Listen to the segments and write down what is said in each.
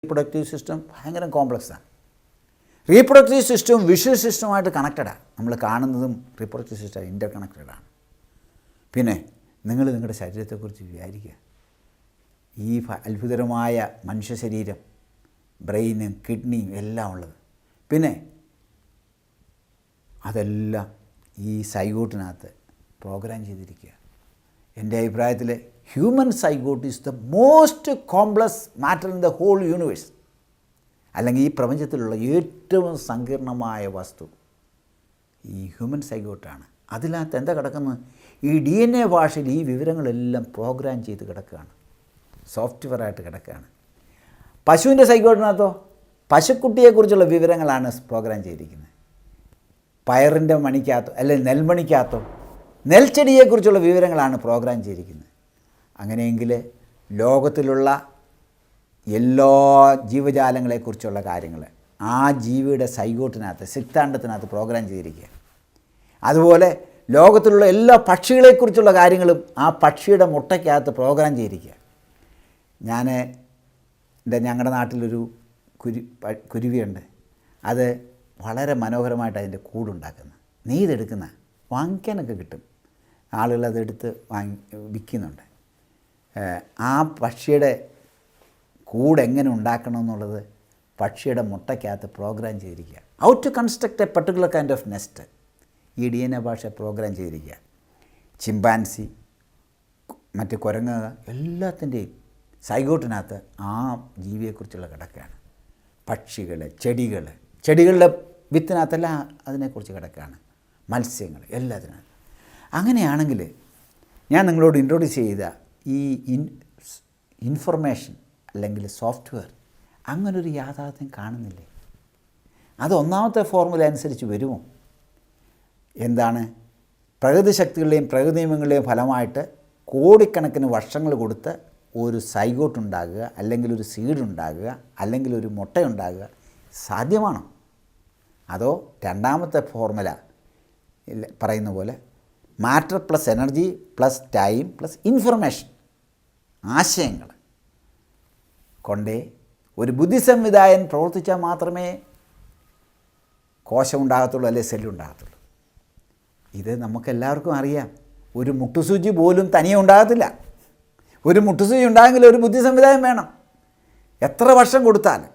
Reproductive system ഭയങ്കര കോംപ്ലക്സാണ്. Reproductive സിസ്റ്റവും visual സിസ്റ്റവുമായിട്ട് കണക്റ്റഡാണ്. നമ്മൾ കാണുന്നതും റീപ്രൊഡക്റ്റീവ് സിസ്റ്റം ഇൻ്റർ കണക്റ്റഡാണ്. പിന്നെ നിങ്ങൾ നിങ്ങളുടെ ശരീരത്തെക്കുറിച്ച് വിചാരിക്കുക. ഈ അത്ഭുതകരമായ മനുഷ്യ ശരീരം, ബ്രെയിനും കിഡ്നിയും എല്ലാം ഉള്ളത്. പിന്നെ അതെല്ലാം ഈ സൈഗോട്ടിനകത്ത് പ്രോഗ്രാം ചെയ്തിരിക്കുക. എൻ്റെ അഭിപ്രായത്തിൽ human zygote is the most complex matter in the whole universe. അല്ലെങ്കിൽ ഈ പ്രപഞ്ചത്തിലുള്ള ഏറ്റവും സങ്കീർണമായ വസ്തു ഈ ഹ്യൂമൻ സൈഗോട്ടാണ്. അതിനകത്ത് എന്താ കിടക്കുന്നത്? ഈ DNA ഭാഷയിൽ ഈ വിവരങ്ങളെല്ലാം പ്രോഗ്രാം ചെയ്ത് കിടക്കുകയാണ്, സോഫ്റ്റ്വെയറായിട്ട് കിടക്കുകയാണ്. പശുവിൻ്റെ സൈഗോട്ടിനകത്തോ പശുക്കുട്ടിയെക്കുറിച്ചുള്ള വിവരങ്ങളാണ് പ്രോഗ്രാം ചെയ്തിരിക്കുന്നത്. പയറിൻ്റെ മണിക്കകത്തോ അല്ലെങ്കിൽ നെൽമണിക്കകത്തോ നെൽച്ചെടിയെക്കുറിച്ചുള്ള വിവരങ്ങളാണ് പ്രോഗ്രാം ചെയ്തിരിക്കുന്നത്. അങ്ങനെയെങ്കിൽ ലോകത്തിലുള്ള എല്ലാ ജീവജാലങ്ങളെക്കുറിച്ചുള്ള കാര്യങ്ങൾ ആ ജീവിയുടെ സൈഗോട്ടിനകത്ത്, സിക്താണ്ഡത്തിനകത്ത് പ്രോഗ്രാം ചെയ്തിരിക്കുക. അതുപോലെ ലോകത്തിലുള്ള എല്ലാ പക്ഷികളെക്കുറിച്ചുള്ള കാര്യങ്ങളും ആ പക്ഷിയുടെ മുട്ടയ്ക്കകത്ത് പ്രോഗ്രാം ചെയ്തിരിക്കുക. ഞങ്ങളുടെ നാട്ടിലൊരു കുരുവിയുണ്ട്. അത് വളരെ മനോഹരമായിട്ട് അതിൻ്റെ കൂടുണ്ടാക്കുന്നത്, നെയ്തെടുക്കുന്ന, വാങ്ങിക്കാനൊക്കെ കിട്ടും. ആളുകൾ അതെടുത്ത് വിൽക്കുന്നുണ്ട്. ആ പക്ഷിയുടെ കൂട് എങ്ങനെ ഉണ്ടാക്കണം എന്നുള്ളത് പക്ഷിയുടെ മുട്ടയ്ക്കകത്ത് പ്രോഗ്രാം ചെയ്തിരിക്കുക. How to construct a particular kind of nest ഈ DNA ഭാഷ പ്രോഗ്രാം ചെയ്തിരിക്കുക. ചിമ്പാൻസി, മറ്റ് കുരങ്ങ്, എല്ലാത്തിൻ്റെയും സൈഗോട്ടിനകത്ത് ആ ജീവിയെക്കുറിച്ചുള്ള കിടക്കുകയാണ്. പക്ഷികൾ, ചെടികളുടെ വിത്തിനകത്തെല്ലാം അതിനെക്കുറിച്ച് കിടക്കുകയാണ്. മത്സ്യങ്ങൾ, എല്ലാത്തിനും. അങ്ങനെയാണെങ്കിൽ ഞാൻ നിങ്ങളോട് ഇൻട്രൊഡ്യൂസ് ചെയ്ത ഈ ഇൻഫർമേഷൻ അല്ലെങ്കിൽ സോഫ്റ്റ്വെയർ അങ്ങനൊരു യാഥാർത്ഥ്യം കാണുന്നില്ലേ? അത് ഒന്നാമത്തെ ഫോർമുല അനുസരിച്ച് വരുമോ? എന്താണ്? പ്രകൃതി ശക്തികളുടെയും പ്രകൃതി നിയമങ്ങളുടെയും ഫലമായിട്ട് കോടിക്കണക്കിന് വർഷങ്ങൾ കൊടുത്ത് ഒരു സൈഗോട്ട് ഉണ്ടാകുക, അല്ലെങ്കിൽ ഒരു സീഡ് ഉണ്ടാകുക, അല്ലെങ്കിൽ ഒരു മുട്ടയുണ്ടാകുക സാധ്യമാണോ? അതോ രണ്ടാമത്തെ ഫോർമുല പറയുന്ന പോലെ matter plus energy plus time plus information, ആശയങ്ങൾ കൊണ്ടേ ഒരു ബുദ്ധി സംവിധായകൻ പ്രവർത്തിച്ചാൽ മാത്രമേ കോശം ഉണ്ടാകത്തുള്ളൂ, അല്ലെങ്കിൽ സെല്ലുണ്ടാകത്തുള്ളൂ. ഇത് നമുക്കെല്ലാവർക്കും അറിയാം. ഒരു മുട്ടുസൂചി പോലും തനിയെ ഉണ്ടാകത്തില്ല. ഒരു മുട്ടുസൂചി ഉണ്ടായെങ്കിൽ ഒരു ബുദ്ധി സംവിധാനം വേണം. എത്ര വർഷം കൊടുത്താലും,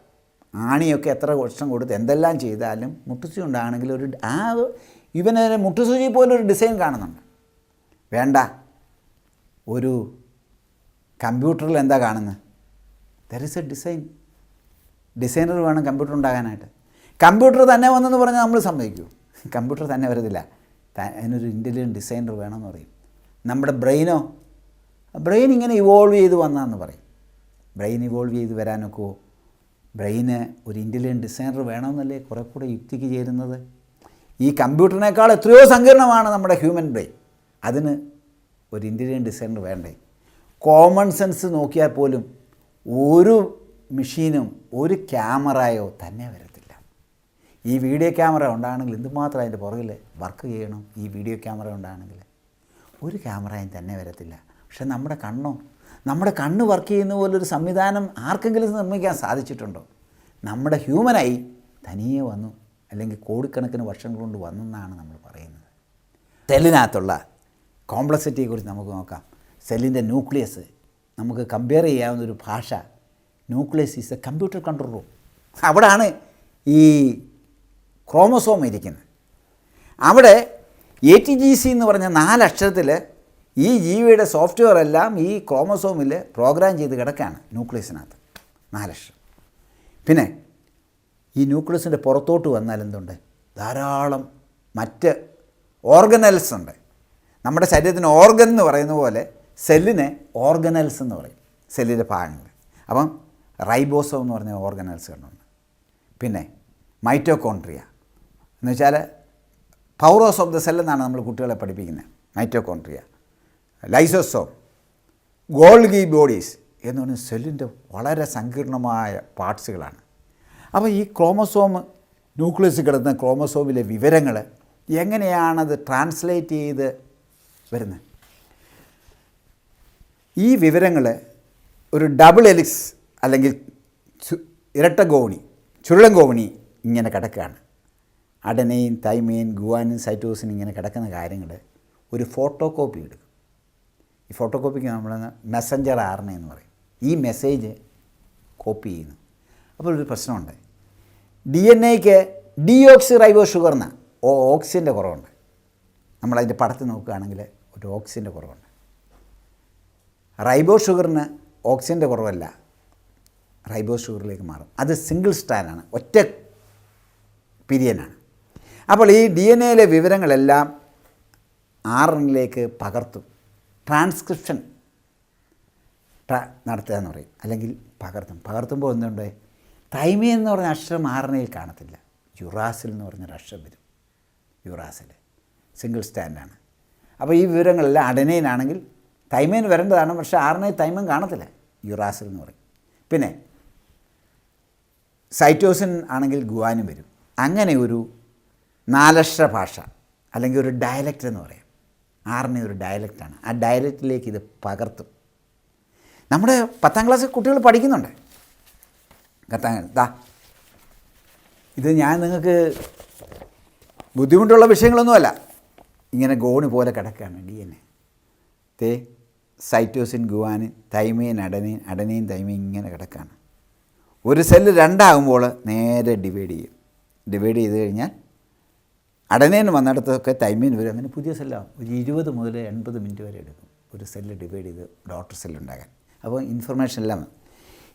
ആണിയൊക്കെ എത്ര വർഷം കൊടുത്ത് എന്തെല്ലാം ചെയ്താലും മുട്ടുസൂചി ഉണ്ടാകണമെങ്കിൽ ഇവന് മുട്ടുസൂചി പോലൊരു ഡിസൈൻ കാണുന്നുണ്ട്. വേണ്ട, ഒരു കമ്പ്യൂട്ടറിൽ എന്താ കാണുന്നത്? ദർ ഇസ് എ ഡിസൈനർ വേണം കമ്പ്യൂട്ടർ ഉണ്ടാകാനായിട്ട്. കമ്പ്യൂട്ടർ തന്നെ വന്നെന്ന് പറഞ്ഞാൽ നമ്മൾ സമ്മതിക്കൂ? കമ്പ്യൂട്ടർ തന്നെ വരുന്നില്ല, അതിനൊരു ഇൻ്റലിജൻറ്റ് ഡിസൈനർ വേണമെന്ന് പറയും. നമ്മുടെ ബ്രെയിൻ ഇങ്ങനെ ഇവോൾവ് ചെയ്ത് വന്നതെന്ന് പറയും. ബ്രെയിൻ ഇവോൾവ് ചെയ്ത് വരാനൊക്കെയോ? ബ്രെയിന് ഒരു ഇൻ്റലിജൻറ്റ് ഡിസൈനർ വേണമെന്നല്ലേ കുറേ കൂടെ യുക്തിക്ക് ചേരുന്നത്. ഈ കമ്പ്യൂട്ടറിനേക്കാൾ എത്രയോ സങ്കീർണമാണ് നമ്മുടെ ഹ്യൂമൻ ബ്രെയിൻ. അതിന് ഒരു ഇൻ്റലിജൻറ്റ് ഡിസൈനർ വേണ്ടേ? കോമൺ സെൻസ് നോക്കിയാൽ പോലും ഒരു മെഷീനും ഒരു ക്യാമറയോ തന്നെ വരത്തില്ല. ഈ വീഡിയോ ക്യാമറ ഉണ്ടാകണമെങ്കിൽ എന്തുമാത്രം അതിൻ്റെ പുറകിൽ വർക്ക് ചെയ്യണം. ഈ വീഡിയോ ക്യാമറ ഉണ്ടാകണമെങ്കിൽ ഒരു ക്യാമറയും തന്നെ വരത്തില്ല. പക്ഷെ നമ്മുടെ കണ്ണ് വർക്ക് ചെയ്യുന്ന പോലൊരു സംവിധാനം ആർക്കെങ്കിലും നിർമ്മിക്കാൻ സാധിച്ചിട്ടുണ്ടോ? നമ്മുടെ ഹ്യൂമനായി തനിയെ വന്നു, അല്ലെങ്കിൽ കോടിക്കണക്കിന് വർഷങ്ങൾ കൊണ്ട് വന്നെന്നാണ് നമ്മൾ പറയുന്നത്. സെല്ലിനകത്തുള്ള കോംപ്ലക്സിറ്റിയെക്കുറിച്ച് നമുക്ക് നോക്കാം. സെല്ലിൻ്റെ ന്യൂക്ലിയസ് നമുക്ക് കമ്പയർ ചെയ്യാവുന്നൊരു ഭാഷ. Nucleus is A computer control room. അവിടെയാണ് ഈ ക്രോമസോം ഇരിക്കുന്നത്. അവിടെ ATGC എന്ന് പറഞ്ഞ 4 അക്ഷരത്തിൽ ഈ ജീവിയുടെ സോഫ്റ്റ്വെയർ എല്ലാം ഈ ക്രോമസോമിൽ പ്രോഗ്രാം ചെയ്ത് കിടക്കുകയാണ് ന്യൂക്ലിയസിനകത്ത്. 4 അക്ഷരം. പിന്നെ ഈ ന്യൂക്ലിയസിൻ്റെ പുറത്തോട്ട് വന്നാൽ എന്തുണ്ട്? ധാരാളം മറ്റ് ഓർഗനൽസ് ഉണ്ട്. നമ്മുടെ ശരീരത്തിന് ഓർഗൻ എന്ന് പറയുന്ന പോലെ സെല്ലിനെ ഓർഗനൽസ് എന്ന് പറയും, സെല്ലിൻ്റെ ഭാഗങ്ങൾ. അപ്പം റൈബോസോം എന്ന് പറഞ്ഞ ഓർഗനൽസ് കണ്ടുണ്ട്. പിന്നെ മൈറ്റോകോൺട്രിയ എന്ന് വെച്ചാൽ പവറോസ് ഓഫ് ദ സെൽ എന്നാണ് നമ്മൾ കുട്ടികളെ പഠിപ്പിക്കുന്നത്. മൈറ്റോകോൺട്രിയ, ലൈസോസോം, ഗോൾഗി ബോഡീസ് എന്ന് പറഞ്ഞ സെല്ലിൻ്റെ വളരെ സങ്കീർണമായ പാർട്സുകളാണ്. അപ്പോൾ ഈ ന്യൂക്ലിയസ് കിടന്ന ക്രോമസോമിലെ വിവരങ്ങൾ എങ്ങനെയാണത് ട്രാൻസ്ലേറ്റ് ചെയ്ത് വരുന്നത്? ഈ വിവരങ്ങൾ ഒരു ഡബിൾ ഹെലിക്സ് അല്ലെങ്കിൽ ഇരട്ട ഗോവണി, ചുരുളൻ ഗോവണി ഇങ്ങനെ കിടക്കുകയാണ്. അഡനൈൻ, തൈമൈൻ, ഗുവാനിൻ, സൈറ്റോസിൻ ഇങ്ങനെ കിടക്കുന്ന കാര്യങ്ങൾ ഒരു ഫോട്ടോ കോപ്പി എടുക്കും. ഈ ഫോട്ടോ കോപ്പിക്ക് നമ്മൾ മെസ്സഞ്ചർ ആർഎൻഎ എന്ന് പറയും. ഈ മെസ്സേജ് കോപ്പി ചെയ്യുന്നു. അപ്പോൾ ഒരു പ്രശ്നമുണ്ട്. DNA-ക്ക് ഡീഓക്സി റൈബോ ഷുഗറിന് ഓക്സിജൻ്റെ കുറവുണ്ട്. നമ്മളതിൻ്റെ പടത്തിൽ നോക്കുകയാണെങ്കിൽ ഒരു ഓക്സിജൻ്റെ കുറവുണ്ട്. റൈബോ ഷുഗറിന് ഓക്സിജൻ്റെ കുറവല്ല, റൈബോ ഷുഗറിലേക്ക് മാറും. അത് സിംഗിൾ സ്റ്റാൻഡാണ്, ഒറ്റ പിരിയനാണ്. അപ്പോൾ ഈ DNA-യിലെ വിവരങ്ങളെല്ലാം RNA-യിലേക്ക് പകർത്തും. ട്രാൻസ്ക്രിപ്ഷൻ നടത്തുക എന്ന് പറയും, അല്ലെങ്കിൽ പകർത്തുമ്പോൾ എന്തുണ്ട്, തൈമൈൻ എന്ന് പറഞ്ഞ അക്ഷരം RNA-യിൽ കാണത്തില്ല, യുറാസിൽ എന്ന് പറഞ്ഞൊരു അക്ഷരം വരും. യുറാസിൽ സിംഗിൾ സ്റ്റാൻഡാണ്. അപ്പോൾ ഈ വിവരങ്ങളെല്ലാം അഡനൈൻ ആണെങ്കിൽ തൈമൈൻ വരേണ്ടതാണ്, പക്ഷേ RNA തൈമൈൻ കാണത്തില്ല, യുറാസിൽ എന്ന് പറയും. പിന്നെ സൈറ്റോസിൻ ആണെങ്കിൽ ഗുവാനും വരും. അങ്ങനെ ഒരു 4 അക്ഷര ഭാഷ അല്ലെങ്കിൽ ഒരു ഡയലക്റ്റ് എന്ന് പറയും. RNA ഒരു ഡയലക്റ്റാണ്. ആ ഡയലക്റ്റിലേക്ക് ഇത് പകർത്തും. നമ്മുടെ 10ാം ക്ലാസ്സിൽ കുട്ടികൾ പഠിക്കുന്നുണ്ട്. ഇത് ഞാൻ നിങ്ങൾക്ക് ബുദ്ധിമുട്ടുള്ള വിഷയങ്ങളൊന്നുമല്ല. ഇങ്ങനെ ഗോണി പോലെ കിടക്കുകയാണ് DNA. സൈറ്റോസിൻ, ഗുവാനിൻ, തൈമൈൻ, അഡനൈൻ, തൈമൈൻ ഇങ്ങനെ കിടക്കുകയാണ്. ഒരു സെല്ല് 2 ആകുമ്പോൾ നേരെ ഡിവൈഡ് ചെയ്യും. ഡിവൈഡ് ചെയ്ത് കഴിഞ്ഞാൽ അഡനൈൻ വന്നിടത്തൊക്കെ തൈമൈൻ വരും. അങ്ങനെ പുതിയ സെല്ലാവും. ഒരു 20 മുതൽ 80 മിനിറ്റ് വരെ എടുക്കും ഒരു സെല്ല് ഡിവൈഡ് ചെയ്ത് ഡോട്ടർ സെല്ലുണ്ടാകാൻ. അപ്പോൾ ഇൻഫർമേഷൻ എല്ലാം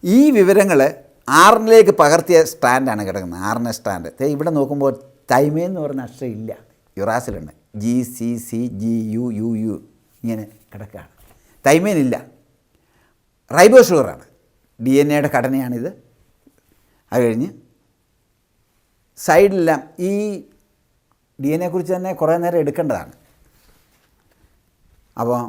ഈ വിവരങ്ങൾ RNA-ലേക്ക് പകർത്തിയ സ്റ്റാൻഡാണ് കിടക്കുന്നത്, RNA സ്റ്റാൻഡ്. ഇവിടെ നോക്കുമ്പോൾ തൈമൈൻ എന്ന് പറഞ്ഞ അക്ഷരം ഇല്ല, യുറാസിലുണ്ട്. GCCGUUU ഇങ്ങനെ കിടക്കുകയാണ്. തൈമൈൻ ഇല്ല, റൈബോ ഷുഗറാണ്. DNA-യുടെ ഘടനയാണിത്. അത് കഴിഞ്ഞ് സൈഡിലെല്ലാം ഈ DNA-യെക്കുറിച്ച് തന്നെ കുറേ നേരം എടുക്കേണ്ടതാണ്. അപ്പോൾ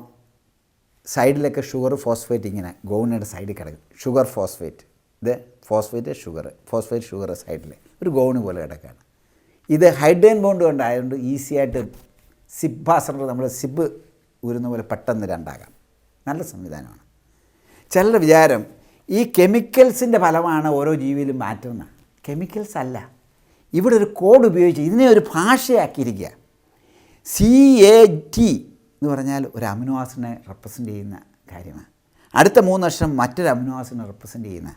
സൈഡിലൊക്കെ ഷുഗർ, ഫോസ്ഫേറ്റ് ഇങ്ങനെ ഗോവണിയുടെ സൈഡിൽ കിടക്കും. ഷുഗർ, ഫോസ്ഫേറ്റ്, ഇത് ഫോസ്ഫേറ്റ്, ഷുഗർ, ഫോസ്ഫേറ്റ്, ഷുഗർ സൈഡിൽ ഒരു ഗോവണി പോലെ കിടക്കുകയാണ്. ഇത് ഹൈഡ്രജൻ ബോണ്ട് കൊണ്ടായതുകൊണ്ട് ഈസി ആയിട്ട് സിബ് പാസറിൽ നമ്മൾ സിബ് ഊരുന്ന പോലെ പെട്ടെന്ന് രണ്ടാകാം. നല്ല സംവിധാനമാണ്. ചിലരുടെ വിചാരം ഈ കെമിക്കൽസിൻ്റെ ഫലമാണ് ഓരോ ജീവിയിലും മാറ്റുന്നത്. കെമിക്കൽസ് അല്ല, ഇവിടെ ഒരു കോഡ് ഉപയോഗിച്ച് ഇതിനെ ഒരു ഭാഷയാക്കിയിരിക്കുക. CAT എന്ന് പറഞ്ഞാൽ ഒരു അമിനോ ആസിഡിനെ റെപ്രസെൻ്റ് ചെയ്യുന്ന കാര്യമാണ്. അടുത്ത 3 അക്ഷരം മറ്റൊരു അമിനോ ആസിഡിനെ റെപ്രസെൻ്റ് ചെയ്യുന്ന,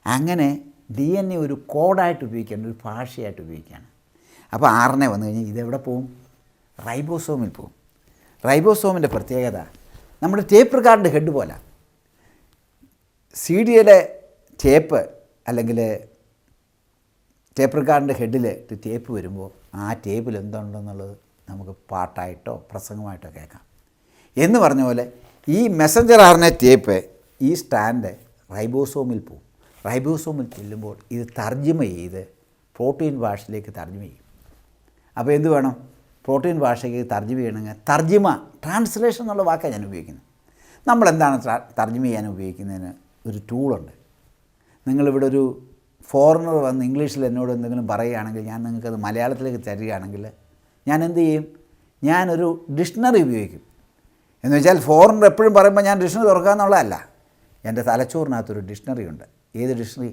അങ്ങനെ DNA ഒരു കോഡായിട്ട് ഉപയോഗിക്കുകയാണ്, ഒരു ഭാഷയായിട്ട് ഉപയോഗിക്കുകയാണ്. അപ്പോൾ RNA വന്നു കഴിഞ്ഞാൽ ഇതെവിടെ പോവും? റൈബോസോമിൽ പോവും. റൈബോസോമിൻ്റെ പ്രത്യേകത നമ്മുടെ ടേപ്പ് റിക്കാർഡിൻ്റെ ഹെഡ് പോലെ. CD-യുടെ ടേപ്പ് അല്ലെങ്കിൽ ടേപ്പ് റിക്കാർഡിൻ്റെ ഹെഡിൽ ടേപ്പ് വരുമ്പോൾ ആ ടേപ്പിൽ എന്തുണ്ടെന്നുള്ളത് നമുക്ക് പാട്ടായിട്ടോ പ്രസംഗമായിട്ടോ കേൾക്കാം. എന്ന് പറഞ്ഞ പോലെ ഈ മെസ്സഞ്ചർ RNA ടേപ്പ്, ഈ സ്റ്റാൻഡ് റൈബോസോമിൽ പോവും. റൈബോസോമിൽ ചെല്ലുമ്പോൾ ഇത് തർജ്ജിമ ചെയ്ത് പ്രോട്ടീൻ ഭാഷയിലേക്ക് തർജ്ജിമ ചെയ്യും. അപ്പോൾ എന്ത് വേണം? പ്രോട്ടീൻ ഭാഷയ്ക്ക് തർജ്ജിമ ചെയ്യണമെങ്കിൽ തർജ്ജിമ, ട്രാൻസ്ലേഷൻ എന്നുള്ള വാക്കാണ് ഞാൻ ഉപയോഗിക്കുന്നത്. നമ്മളെന്താണ് തർജ്ജിമ ചെയ്യാൻ ഉപയോഗിക്കുന്നതിന് ഒരു ടൂളുണ്ട്. നിങ്ങളിവിടെ ഒരു ഫോറിനർ വന്ന് ഇംഗ്ലീഷിൽ എന്നോട് എന്തെങ്കിലും പറയുകയാണെങ്കിൽ ഞാൻ നിങ്ങൾക്കത് മലയാളത്തിലേക്ക് തരികയാണെങ്കിൽ ഞാൻ എന്ത് ചെയ്യും? ഞാനൊരു ഡിക്ഷണറി ഉപയോഗിക്കും. എന്ന് വെച്ചാൽ ഫോറിനർ എപ്പോഴും പറയുമ്പോൾ ഞാൻ ഡിക്ഷണറി തുറക്കുക എന്നുള്ളതല്ല. എൻ്റെ തലച്ചോറിനകത്തൊരു ഡിക്ഷണറി ഉണ്ട്. ഏത് ഡിക്ഷണറി?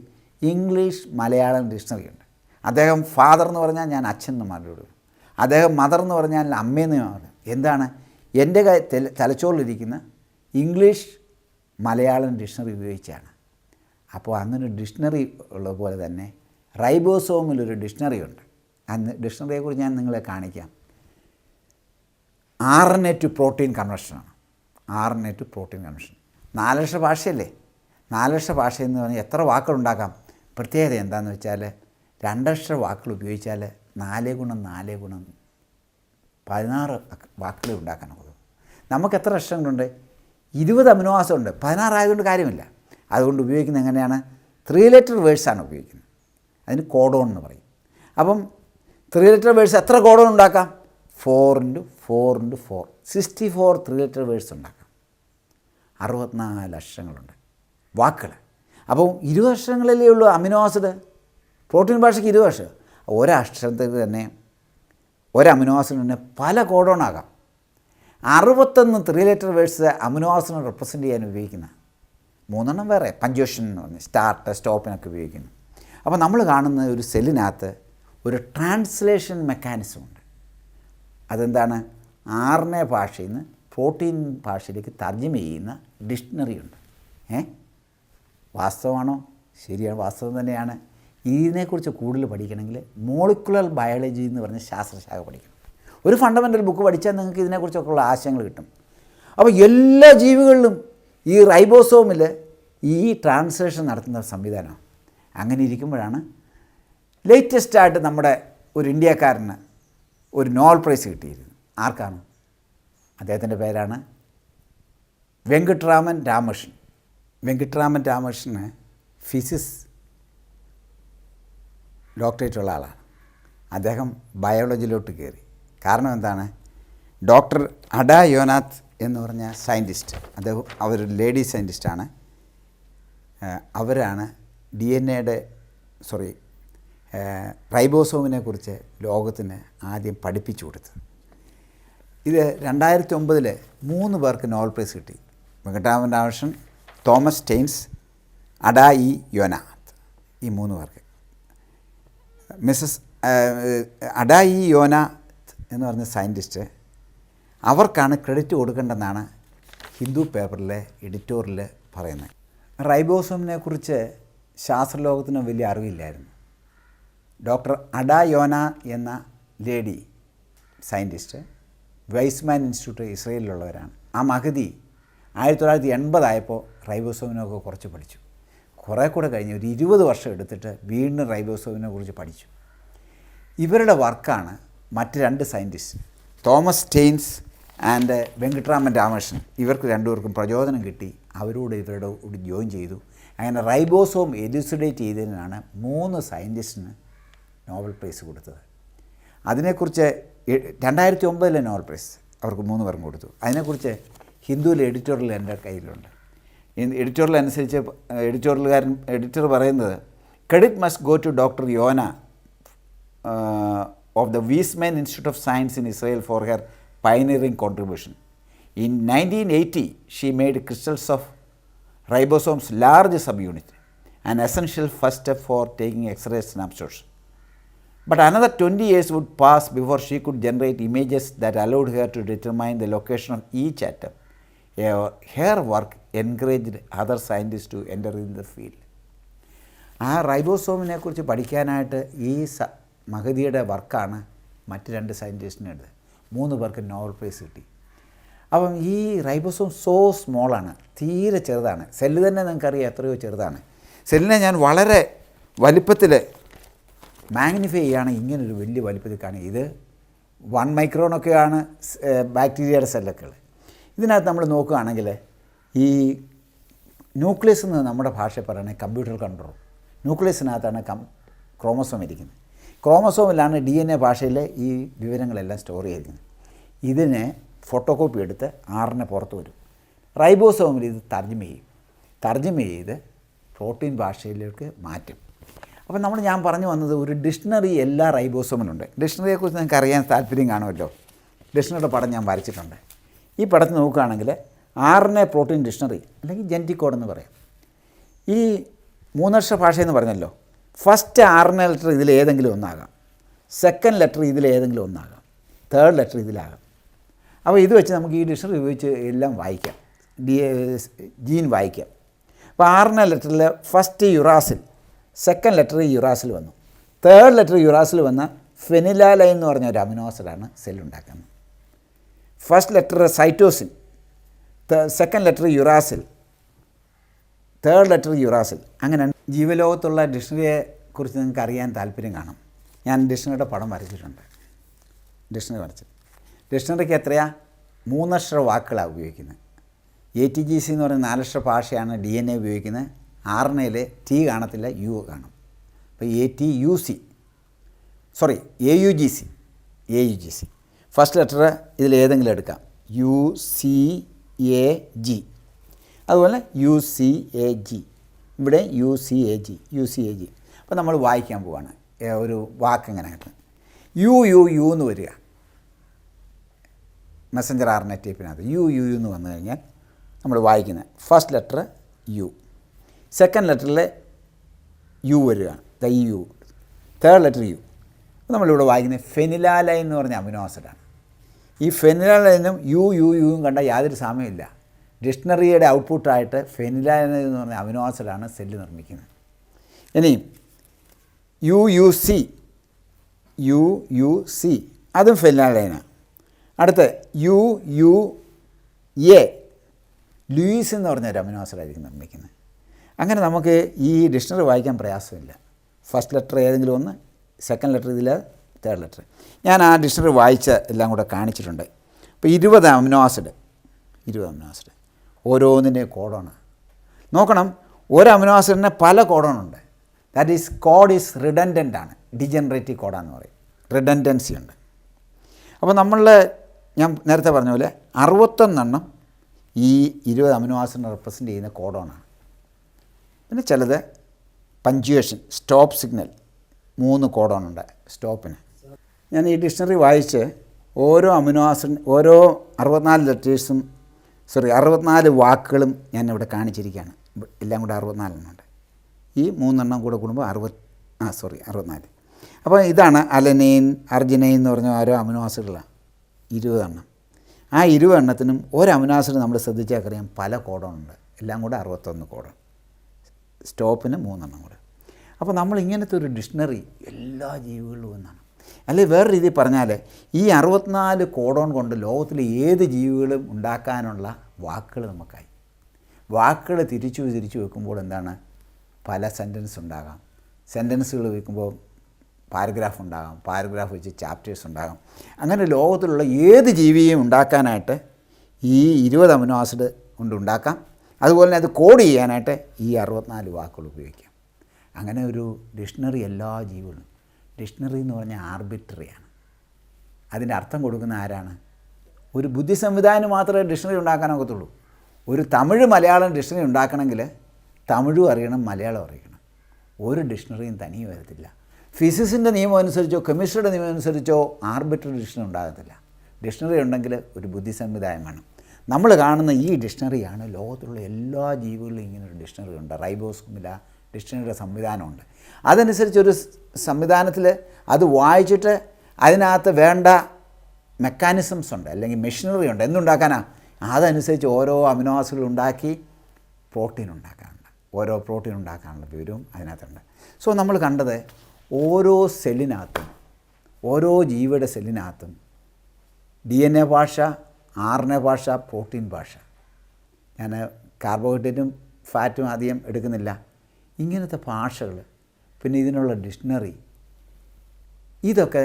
ഇംഗ്ലീഷ് മലയാളം ഡിക്ഷണറി ഉണ്ട്. അദ്ദേഹം ഫാദർ എന്ന് പറഞ്ഞാൽ ഞാൻ അച്ഛൻ എന്ന് മാറിവിടും. അദ്ദേഹം മദർ എന്ന് പറഞ്ഞാൽ അമ്മയെന്ന് മാറും. എന്താണ്? എൻ്റെ തലച്ചോറിലിരിക്കുന്ന ഇംഗ്ലീഷ് മലയാളം ഡിക്ഷണറി ഉപയോഗിച്ചാണ്. അപ്പോൾ അങ്ങനെ ഡിക്ഷണറി ഉള്ളതുപോലെ തന്നെ റൈബോസോമിലൊരു ഡിക്ഷണറി ഉണ്ട്. അന്ന് ഡിക്ഷണറിയെക്കുറിച്ച് ഞാൻ നിങ്ങളെ കാണിക്കാം. RNA ടു പ്രോട്ടീൻ കൺവെർഷനാണ്. RNA ടു പ്രോട്ടീൻ കൺവെർഷൻ 4 അക്ഷര ഭാഷയല്ലേ? 4 അക്ഷര ഭാഷയെന്ന് പറഞ്ഞാൽ എത്ര വാക്കുകളുണ്ടാക്കാം? പ്രത്യേകത എന്താണെന്ന് വെച്ചാൽ 2 അക്ഷര വാക്കുകൾ ഉപയോഗിച്ചാൽ 4 ഗുണം 4 ഗുണം 16 വാക്കുകൾ ഉണ്ടാക്കാനുള്ളത്. നമുക്ക് എത്ര അക്ഷരങ്ങളുണ്ട്? 20 അമിനോ ആസിഡ് ഉണ്ട്. 16 ആയതുകൊണ്ട് കാര്യമില്ല. അതുകൊണ്ട് ഉപയോഗിക്കുന്നത് എങ്ങനെയാണ്? 3 ലെറ്റർ വേഴ്സാണ് ഉപയോഗിക്കുന്നത്. അതിന് കോഡോൺ എന്ന് പറയും. അപ്പം 3 ലെറ്റർ വേഴ്സ് എത്ര കോഡോൺ ഉണ്ടാക്കാം? 4 × 4 × 4 64 3 ലെറ്റർ വേഴ്സ് ഉണ്ടാക്കാം. 64 അക്ഷരങ്ങളുണ്ട് വാക്കുകൾ. അപ്പോൾ 20 അക്ഷരങ്ങളല്ലേ ഉള്ളൂ അമിനോ ആസിഡ്. പ്രോട്ടീൻ ഭാഷയ്ക്ക് 20 അക്ഷരം. ഒരക്ഷരത്തിൽ തന്നെ ഒരമിനോ ആസിഡിന് തന്നെ പല കോഡോണാകാം. 61 3 ലെറ്റർ വേഴ്സ് അമിനോ ആസിഡിനെ റെപ്രസെൻ്റ് ചെയ്യാൻ ഉപയോഗിക്കുന്ന 3 വേറെ പഞ്ച്വേഷൻ എന്ന് പറഞ്ഞ് സ്റ്റാർട്ട് സ്റ്റോപ്പിനൊക്കെ ഉപയോഗിക്കുന്നു. അപ്പോൾ നമ്മൾ കാണുന്ന ഒരു സെല്ലിനകത്ത് ഒരു ട്രാൻസ്ലേഷൻ മെക്കാനിസം ഉണ്ട്. അതെന്താണ്? RNA ഭാഷയിൽ നിന്ന് പ്രോട്ടീൻ ഭാഷയിലേക്ക് തർജ്ജമ ചെയ്യുന്ന ഡിക്ഷണറി ഉണ്ട്. വാസ്തവമാണോ? ശരിയാണ്, വാസ്തവം തന്നെയാണ്. ഇതിനെക്കുറിച്ച് കൂടുതൽ പഠിക്കണമെങ്കിൽ മോളിക്കുലർ ബയോളജി എന്ന് പറഞ്ഞ ശാസ്ത്രശാഖ പഠിക്കണം. ഒരു ഫണ്ടമെൻ്റൽ ബുക്ക് പഠിച്ചാൽ നിങ്ങൾക്ക് ഇതിനെക്കുറിച്ചൊക്കെയുള്ള ആശയങ്ങൾ കിട്ടും. അപ്പോൾ എല്ലാ ജീവികളിലും ഈ റൈബോസോമിൽ ഈ ട്രാൻസ്ലേഷൻ നടത്തുന്ന സംവിധാനം. അങ്ങനെ ഇരിക്കുമ്പോഴാണ് ലേറ്റസ്റ്റായിട്ട് നമ്മുടെ ഒരു ഇന്ത്യക്കാരന് ഒരു നോബൽ പ്രൈസ് കിട്ടിയിരുന്നു. ആർക്കാണ്? അദ്ദേഹത്തിൻ്റെ പേരാണ് വെങ്കിട്ടരാമൻ രാമകൃഷ്ണൻ. വെങ്കിട്ടരാമൻ രാമകൃഷ്ണന് ഫിസിക്സ് ഡോക്ടറേറ്റ് ഉള്ള ആളാണ്. അദ്ദേഹം ബയോളജിയിലോട്ട് കയറി. കാരണം എന്താണ്? ഡോക്ടർ അഡാ യോനാത്ത് എന്ന് പറഞ്ഞ സയൻറ്റിസ്റ്റ്, അദ്ദേഹം അവരൊരു ലേഡി സയൻറ്റിസ്റ്റാണ്. അവരാണ് റൈബോസോമിനെ കുറിച്ച് ലോകത്തിന് ആദ്യം പഠിപ്പിച്ചു കൊടുത്തത്. ഇത് 2009 3 പേർക്ക് നോബൽ പ്രൈസ് കിട്ടി. Venkatraman Ramakrishnan, Thomas Steitz, Ada Yonath, ഈ 3 പേർക്ക്. അഡാ യോനാത്ത് എന്ന് പറഞ്ഞ സയൻറ്റിസ്റ്റ്, അവർക്കാണ് ക്രെഡിറ്റ് കൊടുക്കേണ്ടതെന്നാണ് ഹിന്ദു പേപ്പറിലെ എഡിറ്റോറിയൽ പറയുന്നത്. റൈബോസോമിനെ കുറിച്ച് ശാസ്ത്രലോകത്തിന് വലിയ അറിവില്ലായിരുന്നു. ഡോക്ടർ അഡാ യോന എന്ന ലേഡി സയൻറ്റിസ്റ്റ് വൈസ്മാൻ ഇൻസ്റ്റിറ്റ്യൂട്ട് ഇസ്രയേലിലുള്ളവരാണ്. ആ മഹദി 1980 ആയപ്പോൾ റൈബോസോമിനൊക്കെ കുറച്ച് പഠിച്ചു. കുറേ കൂടെ കഴിഞ്ഞ് ഒരു 20 വർഷം എടുത്തിട്ട് വീണ്ടും റൈബോസോമിനെ കുറിച്ച് പഠിച്ചു. ഇവരുടെ വർക്കാണ് മറ്റ് 2 scientist Thomas Steitz and Venkatraman Ramakrishnan, ഇവർക്ക് 2 പേർക്കും പ്രചോദനം കിട്ടി. ഇവരുടെ കൂടി ജോയിൻ ചെയ്തു. അങ്ങനെ റൈബോസോം എലുസിഡേറ്റ് ചെയ്തതിനാണ് 3 സയൻറ്റിസ്റ്റിന് നോബൽ പ്രൈസ് കൊടുത്തത്. അതിനെക്കുറിച്ച് 2009 നോബൽ പ്രൈസ് അവർക്ക് 3 പേർക്കും കൊടുത്തു. അതിനെക്കുറിച്ച് ഹിന്ദുവിലെ എഡിറ്റോറിയൽ എൻ്റെ കയ്യിലുണ്ട്. എഡിറ്റോറിയൽ അനുസരിച്ച് എഡിറ്റർ പറയുന്നത്, credit must go to doctor Yonath of the Weizmann Institute of Science in Israel for her pioneering contribution. In 1980, she made crystals of ribosomes large subunit, an essential first step for taking X-ray snapshots. But another 20 years would pass before she could generate images that allowed her to determine the location of each atom. Her work encouraged other scientists to enter in the field. ആ റൈബോസോമിനെ കുറിച്ച് പഠിക്കാനായിട്ട് ഈ മഹദിയുടെ വർക്കാണ് മറ്റ് 2 സയൻറ്റിസ്റ്റിനെടുത്ത് 3 പേർക്ക് Nobel prize കിട്ടി. അപ്പം ഈ റൈബോസോം സ്മോളാണ്, തീരെ ചെറുതാണ്. സെല്ല് തന്നെ നിങ്ങൾക്കറിയാം എത്രയോ ചെറുതാണ്. സെല്ലിനെ ഞാൻ വളരെ വലിപ്പത്തിൽ മാഗ്നിഫൈ ചെയ്യുകയാണ്, ഇങ്ങനൊരു വലിയ വലിപ്പത്തിൽ കാണുക. ഇത് 1 മൈക്രോണൊക്കെയാണ് ബാക്ടീരിയയുടെ സെല്ലൊക്കെ. ഇതിനകത്ത് നമ്മൾ നോക്കുകയാണെങ്കിൽ ഈ ന്യൂക്ലിയസ് എന്ന് നമ്മുടെ ഭാഷയിൽ പറയുന്നത് കമ്പ്യൂട്ടർ കൺട്രോൾ. ന്യൂക്ലിയസിനകത്താണ് ക്രോമസോം ഇരിക്കുന്നത്. ക്രോമസോമിലാണ് DNA ഭാഷയിലെ ഈ വിവരങ്ങളെല്ലാം സ്റ്റോർ ചെയ്തിരിക്കുന്നത്. ഇതിനെ ഫോട്ടോകോപ്പി എടുത്ത് RNA പുറത്ത് വരും. റൈബോസോമിൽ ഇത് തർജ്ജമ ചെയ്ത് പ്രോട്ടീൻ ഭാഷയിലേക്ക് മാറ്റും. അപ്പോൾ ഞാൻ പറഞ്ഞു വന്നത്, ഒരു ഡിക്ഷണറി എല്ലാ റൈബോസോമിലുണ്ട്. ഡിക്ഷണറിയെക്കുറിച്ച് നിങ്ങൾക്ക് അറിയാൻ താല്പര്യം കാണുമല്ലോ. ഡിക്ഷണറിയുടെ പടം ഞാൻ വരച്ചിട്ടുണ്ട്. ഈ പടത്തിൽ നോക്കുകയാണെങ്കിൽ RNA പ്രോട്ടീൻ ഡിക്ഷണറി അല്ലെങ്കിൽ ജനറ്റിക് കോഡ് എന്ന് പറയാം. ഈ 3 അക്ഷര ഭാഷയെന്ന് പറഞ്ഞല്ലോ. ഫസ്റ്റ് RNA ലെറ്റർ ഇതിലേതെങ്കിലും ഒന്നാകാം, സെക്കൻഡ് ലെറ്റർ ഇതിലേതെങ്കിലും ഒന്നാകാം, തേർഡ് ലെറ്റർ ഇതിലാകാം. അപ്പോൾ ഇത് വെച്ച് നമുക്ക് ഈ ഡിക്ഷണറി ഉപയോഗിച്ച് എല്ലാം വായിക്കാം, ജീൻ വായിക്കാം. അപ്പോൾ RNA ലെറ്ററിൽ first uracil, second letter uracil വന്നു, തേർഡ് ലെറ്റർ യുറാസിൽ വന്ന ഫെനിലാലൈൻ എന്ന് പറഞ്ഞ ഒരു അമിനോ ആസിഡാണ് സെല്ലുണ്ടാക്കുന്നത്. First letter cytosine, second letter uracil, third letter uracil. അങ്ങനെ ജീവലോകത്തുള്ള ഡിക്ഷണറിയെക്കുറിച്ച് നിങ്ങൾക്ക് അറിയാൻ താല്പര്യം കാണും. ഞാൻ ഡിക്ഷണറിയുടെ പടം വരച്ചിട്ടുണ്ട്. ഡിക്ഷണറിക്ക് എത്രയാണ്? 3 അക്ഷര വാക്കുകളാണ് ഉപയോഗിക്കുന്നത്. ATGC എന്ന് പറയുന്ന 4 അക്ഷര ഭാഷയാണ് DNA ഉപയോഗിക്കുന്നത്. RNAയിൽ T കാണത്തില്ല, U കാണും. അപ്പോൾ AUGC. ഫസ്റ്റ് ലെറ്റർ ഇതിലേതെങ്കിലും എടുക്കാം, UCAG. അതുപോലെ UCAG, ഇവിടെ UCAG. അപ്പോൾ നമ്മൾ വായിക്കാൻ പോവാണ്. ഒരു വാക്ക് എങ്ങനെ കിട്ടും? യു എന്ന് വരിക മെസ്സഞ്ചർ RNA ടൈപ്പിനകത്ത്. യു എന്ന് വന്നു കഴിഞ്ഞാൽ നമ്മൾ വായിക്കുന്നത് ഫസ്റ്റ് ലെറ്റർ U, സെക്കൻഡ് ലെറ്ററിൽ U വരിക, the U, third letter U. നമ്മളിവിടെ വായിക്കുന്നത് ഫെനിലാലൈൻ എന്ന് പറഞ്ഞ അമിനോ ആസിഡാണ്. ഈ ഫെനിലാലൈനും യുവും കണ്ട യാതൊരു സാമ്യമില്ല. ഡിക്ഷണറിയുടെ ഔട്ട്പുട്ടായിട്ട് ഫെനിലാലൈൻ എന്ന് പറഞ്ഞ അമിനോ ആസിഡാണ് സെല്ല് നിർമ്മിക്കുന്നത്. ഇനി UUC അതും ഫെനിലാലൈനാണ്. അടുത്ത് UUA ലൂയിസ് എന്ന് പറഞ്ഞൊരു അമിനോ ആസിഡായിരിക്കും നിർമ്മിക്കുന്നത്. അങ്ങനെ നമുക്ക് ഈ ഡിക്ഷണറി വായിക്കാൻ പ്രയാസമില്ല. ഫസ്റ്റ് ലെറ്റർ ഏതെങ്കിലും ഒന്ന്, സെക്കൻഡ് ലെറ്റർ ഇതിൽ, തേർഡ് ലെറ്റർ. ഞാൻ ആ ഡിക്ഷണറി വായിച്ച എല്ലാം കൂടെ കാണിച്ചിട്ടുണ്ട്. അപ്പോൾ 20 അമിനോ ആസിഡ് ഓരോന്നിൻ്റെ കോഡോണ് നോക്കണം. ഒരു അമിനോ ആസിഡിന് പല കോഡോണുണ്ട്. That is code is redundant ആണ്. ഡിജനറേറ്റീവ് കോഡാന്ന് പറയും. റിഡൻഡൻസി ഉണ്ട്. അപ്പോൾ ഞാൻ നേരത്തെ പറഞ്ഞ പോലെ 61 ഈ 20 അമിനോ ആസിഡിനെ റെപ്രസെൻ്റ് ചെയ്യുന്ന കോഡോണാണ്. പിന്നെ ചിലത് പഞ്ച്വേഷൻ, സ്റ്റോപ്പ് സിഗ്നൽ, 3 കോഡോണുണ്ട് സ്റ്റോപ്പിന്. ഞാൻ ഈ ഡിക്ഷണറി വായിച്ച് ഓരോ അമിനോ ആസിഡ്, ഓരോ 64 വാക്കുകളും ഞാൻ ഇവിടെ കാണിച്ചിരിക്കുകയാണ്. എല്ലാം കൂടെ 64 ഉണ്ട്. ഈ 3 കൂടെ കൂടുമ്പോൾ 64. അപ്പോൾ ഇതാണ് അലനൈൻ, അർജിനൈൻ എന്ന് പറഞ്ഞ ഓരോ അമിനോ ആസിഡുകളാണ്. 20. ആ 20 ഒരു അമിനോ ആസിഡ് നമ്മൾ ശ്രദ്ധിച്ചാൽ അറിയാം പല കോഡോണുണ്ട്. എല്ലാം കൂടെ 61 കോഡൺ. സ്റ്റോപ്പിന് 3 കൂടെ. അപ്പോൾ നമ്മൾ ഇങ്ങനത്തെ ഒരു ഡിക്ഷണറി എല്ലാ ജീവികളിലും എന്നാണ്. അല്ലെങ്കിൽ വേറെ രീതിയിൽ പറഞ്ഞാൽ ഈ 64 കോഡോൺ കൊണ്ട് ലോകത്തിലെ ഏത് ജീവികളും ഉണ്ടാക്കാനുള്ള വാക്കുകൾ നമുക്കായി. വാക്കുകൾ തിരിച്ചു വെക്കുമ്പോൾ എന്താണ്, പല സെൻറ്റൻസ് ഉണ്ടാകാം. സെൻറ്റൻസുകൾ വെക്കുമ്പോൾ പാരഗ്രാഫ് ഉണ്ടാകാം. പാരഗ്രാഫ് വെച്ച് ചാപ്റ്റേഴ്സ് ഉണ്ടാകാം. അങ്ങനെ ലോകത്തിലുള്ള ഏത് ജീവിയെയും ഉണ്ടാക്കാനായിട്ട് ഈ 20 അമിനോ ആസിഡ് കൊണ്ട് ഉണ്ടാക്കാം. അതുപോലെ തന്നെ അത് കോഡ് ചെയ്യാനായിട്ട് ഈ 64 വാക്കുകൾ ഉപയോഗിക്കാം. അങ്ങനെ ഒരു ഡിക്ഷണറി എല്ലാ ജീവികളും. ഡിക്ഷണറി എന്ന് പറഞ്ഞാൽ ആർബിട്രറിയാണ്. അതിൻ്റെ അർത്ഥം കൊടുക്കുന്ന ആരാണ്? ഒരു ബുദ്ധി സംവിധാനം മാത്രമേ ഡിക്ഷണറി ഉണ്ടാക്കാനൊക്കത്തുള്ളൂ. ഒരു തമിഴ് മലയാളം ഡിക്ഷണറി ഉണ്ടാക്കണമെങ്കിൽ തമിഴും അറിയണം, മലയാളം അറിയണം. ഒരു ഡിക്ഷണറിയും തനിയെ വരത്തില്ല. ഫിസിക്സിൻ്റെ നിയമം അനുസരിച്ചോ കെമിസ്ട്രിയുടെ നിയമം അനുസരിച്ചോ ആർബിട്രറി ഡിക്ഷണറി ഉണ്ടാകത്തില്ല. ഡിക്ഷണറി ഉണ്ടെങ്കിൽ ഒരു ബുദ്ധി സംവിധാനം വേണം. നമ്മൾ കാണുന്ന ഈ ഡിക്ഷണറിയാണ് ലോകത്തുള്ള എല്ലാ ജീവികളിലും ഇങ്ങനൊരു ഡിക്ഷണറി ഉണ്ട്. റൈബോസോമില ഡിക്ഷണറിയുടെ സംവിധാനമുണ്ട്. അതനുസരിച്ചൊരു സംവിധാനത്തിൽ അത് വായിച്ചിട്ട് അതിനകത്ത് വേണ്ട മെക്കാനിസംസ് ഉണ്ട്, അല്ലെങ്കിൽ മെഷീനറി ഉണ്ട്. എന്തുണ്ടാക്കാനാണ്? അതനുസരിച്ച് ഓരോ അമിനോ ആസിഡുകൾ ഉണ്ടാക്കി പ്രോട്ടീൻ ഉണ്ടാക്കാനുണ്ട്. ഓരോ പ്രോട്ടീൻ ഉണ്ടാക്കാനുള്ള വിവരവും അതിനകത്തുണ്ട്. സോ നമ്മൾ കണ്ടത് ഓരോ സെല്ലിനകത്തും, ഓരോ ജീവിയുടെ സെല്ലിനകത്തും DNA ഭാഷ, RNA ഭാഷ, പ്രോട്ടീൻ ഭാഷ. ഞാൻ കാർബോഹൈഡ്രേറ്റും ഫാറ്റും അധികം എടുക്കുന്നില്ല. ഇങ്ങനത്തെ ഭാഷകൾ, പിന്നെ ഇതിനുള്ള ഡിക്ഷണറി, ഇതൊക്കെ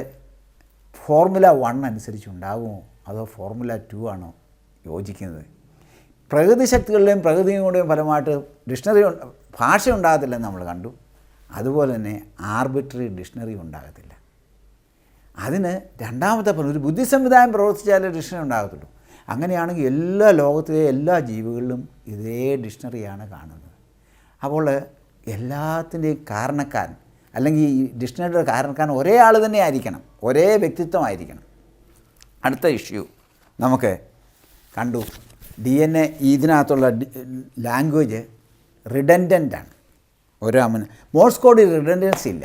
ഫോർമുല 1 അനുസരിച്ച് ഉണ്ടാകുമോ അതോ ഫോർമുല 2 ആണോ യോജിക്കുന്നത്? പ്രകൃതി ശക്തികളുടെയും പ്രകൃതിയുടെയും ഫലമായിട്ട് ഡിക്ഷണറി ഭാഷ ഉണ്ടാകത്തില്ലെന്ന് നമ്മൾ കണ്ടു. അതുപോലെ തന്നെ ആർബിട്രറി ഡിക്ഷണറി ഉണ്ടാകത്തില്ല. അതിന് രണ്ടാമത്തെ ഒരു ബുദ്ധി സംവിധാനം പ്രവർത്തിച്ചാലേ ഡിക്ഷണറി ഉണ്ടാകത്തുള്ളൂ. അങ്ങനെയാണെങ്കിൽ എല്ലാ ലോകത്തിലെ എല്ലാ ജീവികളിലും ഇതേ ഡിക്ഷണറിയാണ് കാണുന്നത്. അപ്പോൾ എല്ലാത്തിൻ്റെയും കാരണക്കാരൻ, അല്ലെങ്കിൽ ഈ ഡിക്ഷണറിയുടെ കാരണക്കാരൻ ഒരേ ആൾ തന്നെ ആയിരിക്കണം, ഒരേ വ്യക്തിത്വമായിരിക്കണം. അടുത്ത ഇഷ്യൂ നമുക്ക് കണ്ടു. DNA ഇതിനകത്തുള്ള ലാംഗ്വേജ് റിഡൻഡൻ്റാണ്. ഓരോ മോഴ്സ് കോഡ് റിഡൻഡൻസി ഇല്ല.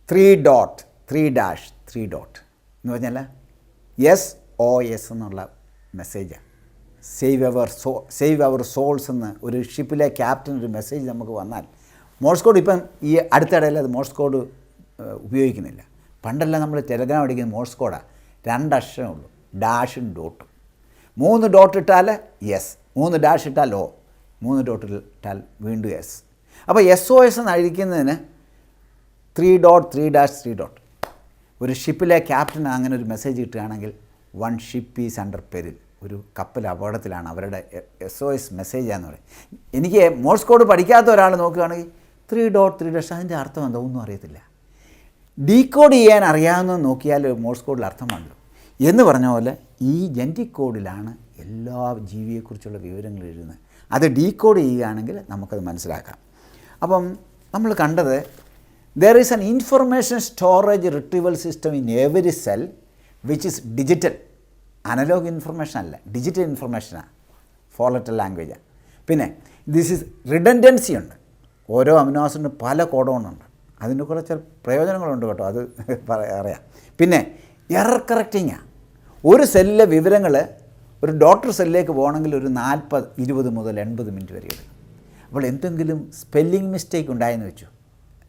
3.3 എന്ന് പറഞ്ഞാൽ SOS എന്നുള്ള മെസ്സേജാണ്. സേവ് അവർ സോൾസ് എന്ന് ഒരു ഷിപ്പിലെ ക്യാപ്റ്റൻ ഒരു മെസ്സേജ് നമുക്ക് വന്നാൽ മോഴ്സ് കോഡ് ഇപ്പം ഈ അടുത്തിടയിൽ അത് മോഴ്സ് കോഡ് ഉപയോഗിക്കുന്നില്ല. പണ്ടെല്ലാം നമ്മൾ ടെലഗ്രാം അടിക്കുന്ന മോഴ്സ് കോഡാണ്. 2 അക്ഷരമേ ഉള്ളൂ, ഡാഷും ഡോട്ടും. 3 ഡോട്ട് ഇട്ടാൽ യെസ്, 3 ഡാഷ് ഇട്ടാൽ ഓ, 3 ഡോട്ട് ഇട്ടാൽ വീണ്ടും യെസ്. അപ്പോൾ SOS എന്ന് അഴിക്കുന്നതിന് 3.3-3. ഒരു ഷിപ്പിലെ ക്യാപ്റ്റൻ അങ്ങനെ ഒരു മെസ്സേജ് കിട്ടുകയാണെങ്കിൽ 1 ഷിപ്പ് ഈസ് അണ്ടർ പെരിൽ, ഒരു കപ്പൽ അപകടത്തിലാണ്, അവരുടെ SOS മെസ്സേജാന്ന് പറയും. എനിക്ക് മോഴ്സ് കോഡ് പഠിക്കാത്ത ഒരാൾ നോക്കുകയാണെങ്കിൽ 3.3 അതിൻ്റെ അർത്ഥം എന്താ ഒന്നും അറിയത്തില്ല. ഡീകോഡ് ചെയ്യാൻ അറിയാവുന്നത് നോക്കിയാൽ മോഴ്സ് കോഡിൽ അർത്ഥമാണല്ലോ എന്ന് പറഞ്ഞ പോലെ ഈ ജനറ്റിക് കോഡിലാണ് എല്ലാ ജീവിയെക്കുറിച്ചുള്ള വിവരങ്ങൾ എഴുതുന്നത്. അത് ഡീകോഡ് ചെയ്യുകയാണെങ്കിൽ നമുക്കത് മനസ്സിലാക്കാം. അപ്പം നമ്മൾ കണ്ടത് there is an information storage retrieval system in every cell which is digital. Analogue information അല്ല, ഡിജിറ്റൽ ഇൻഫർമേഷനാണ്, 4 ലെറ്റർ ലാംഗ്വേജാണ്. പിന്നെ ദിസ് ഈസ് റിഡൻഡൻസി ഉണ്ട്. ഓരോ അമിനോ ആസിഡിന് പല കോഡോണുണ്ട്. അതിന് കുറച്ച് പ്രയോജനങ്ങളുണ്ട് കേട്ടോ, അത് അറിയാം. പിന്നെ എറർ കറക്റ്റിങ്ങാണ്. ഒരു സെല്ലിലെ വിവരങ്ങൾ ഒരു ഡോക്ടർ സെല്ലിലേക്ക് പോകണമെങ്കിൽ ഒരു 20 മുതൽ 80 മിനിറ്റ് വരെ എടുക്കും. അപ്പോൾ എന്തെങ്കിലും സ്പെല്ലിംഗ് മിസ്റ്റേക്ക് ഉണ്ടായെന്ന് വെച്ചു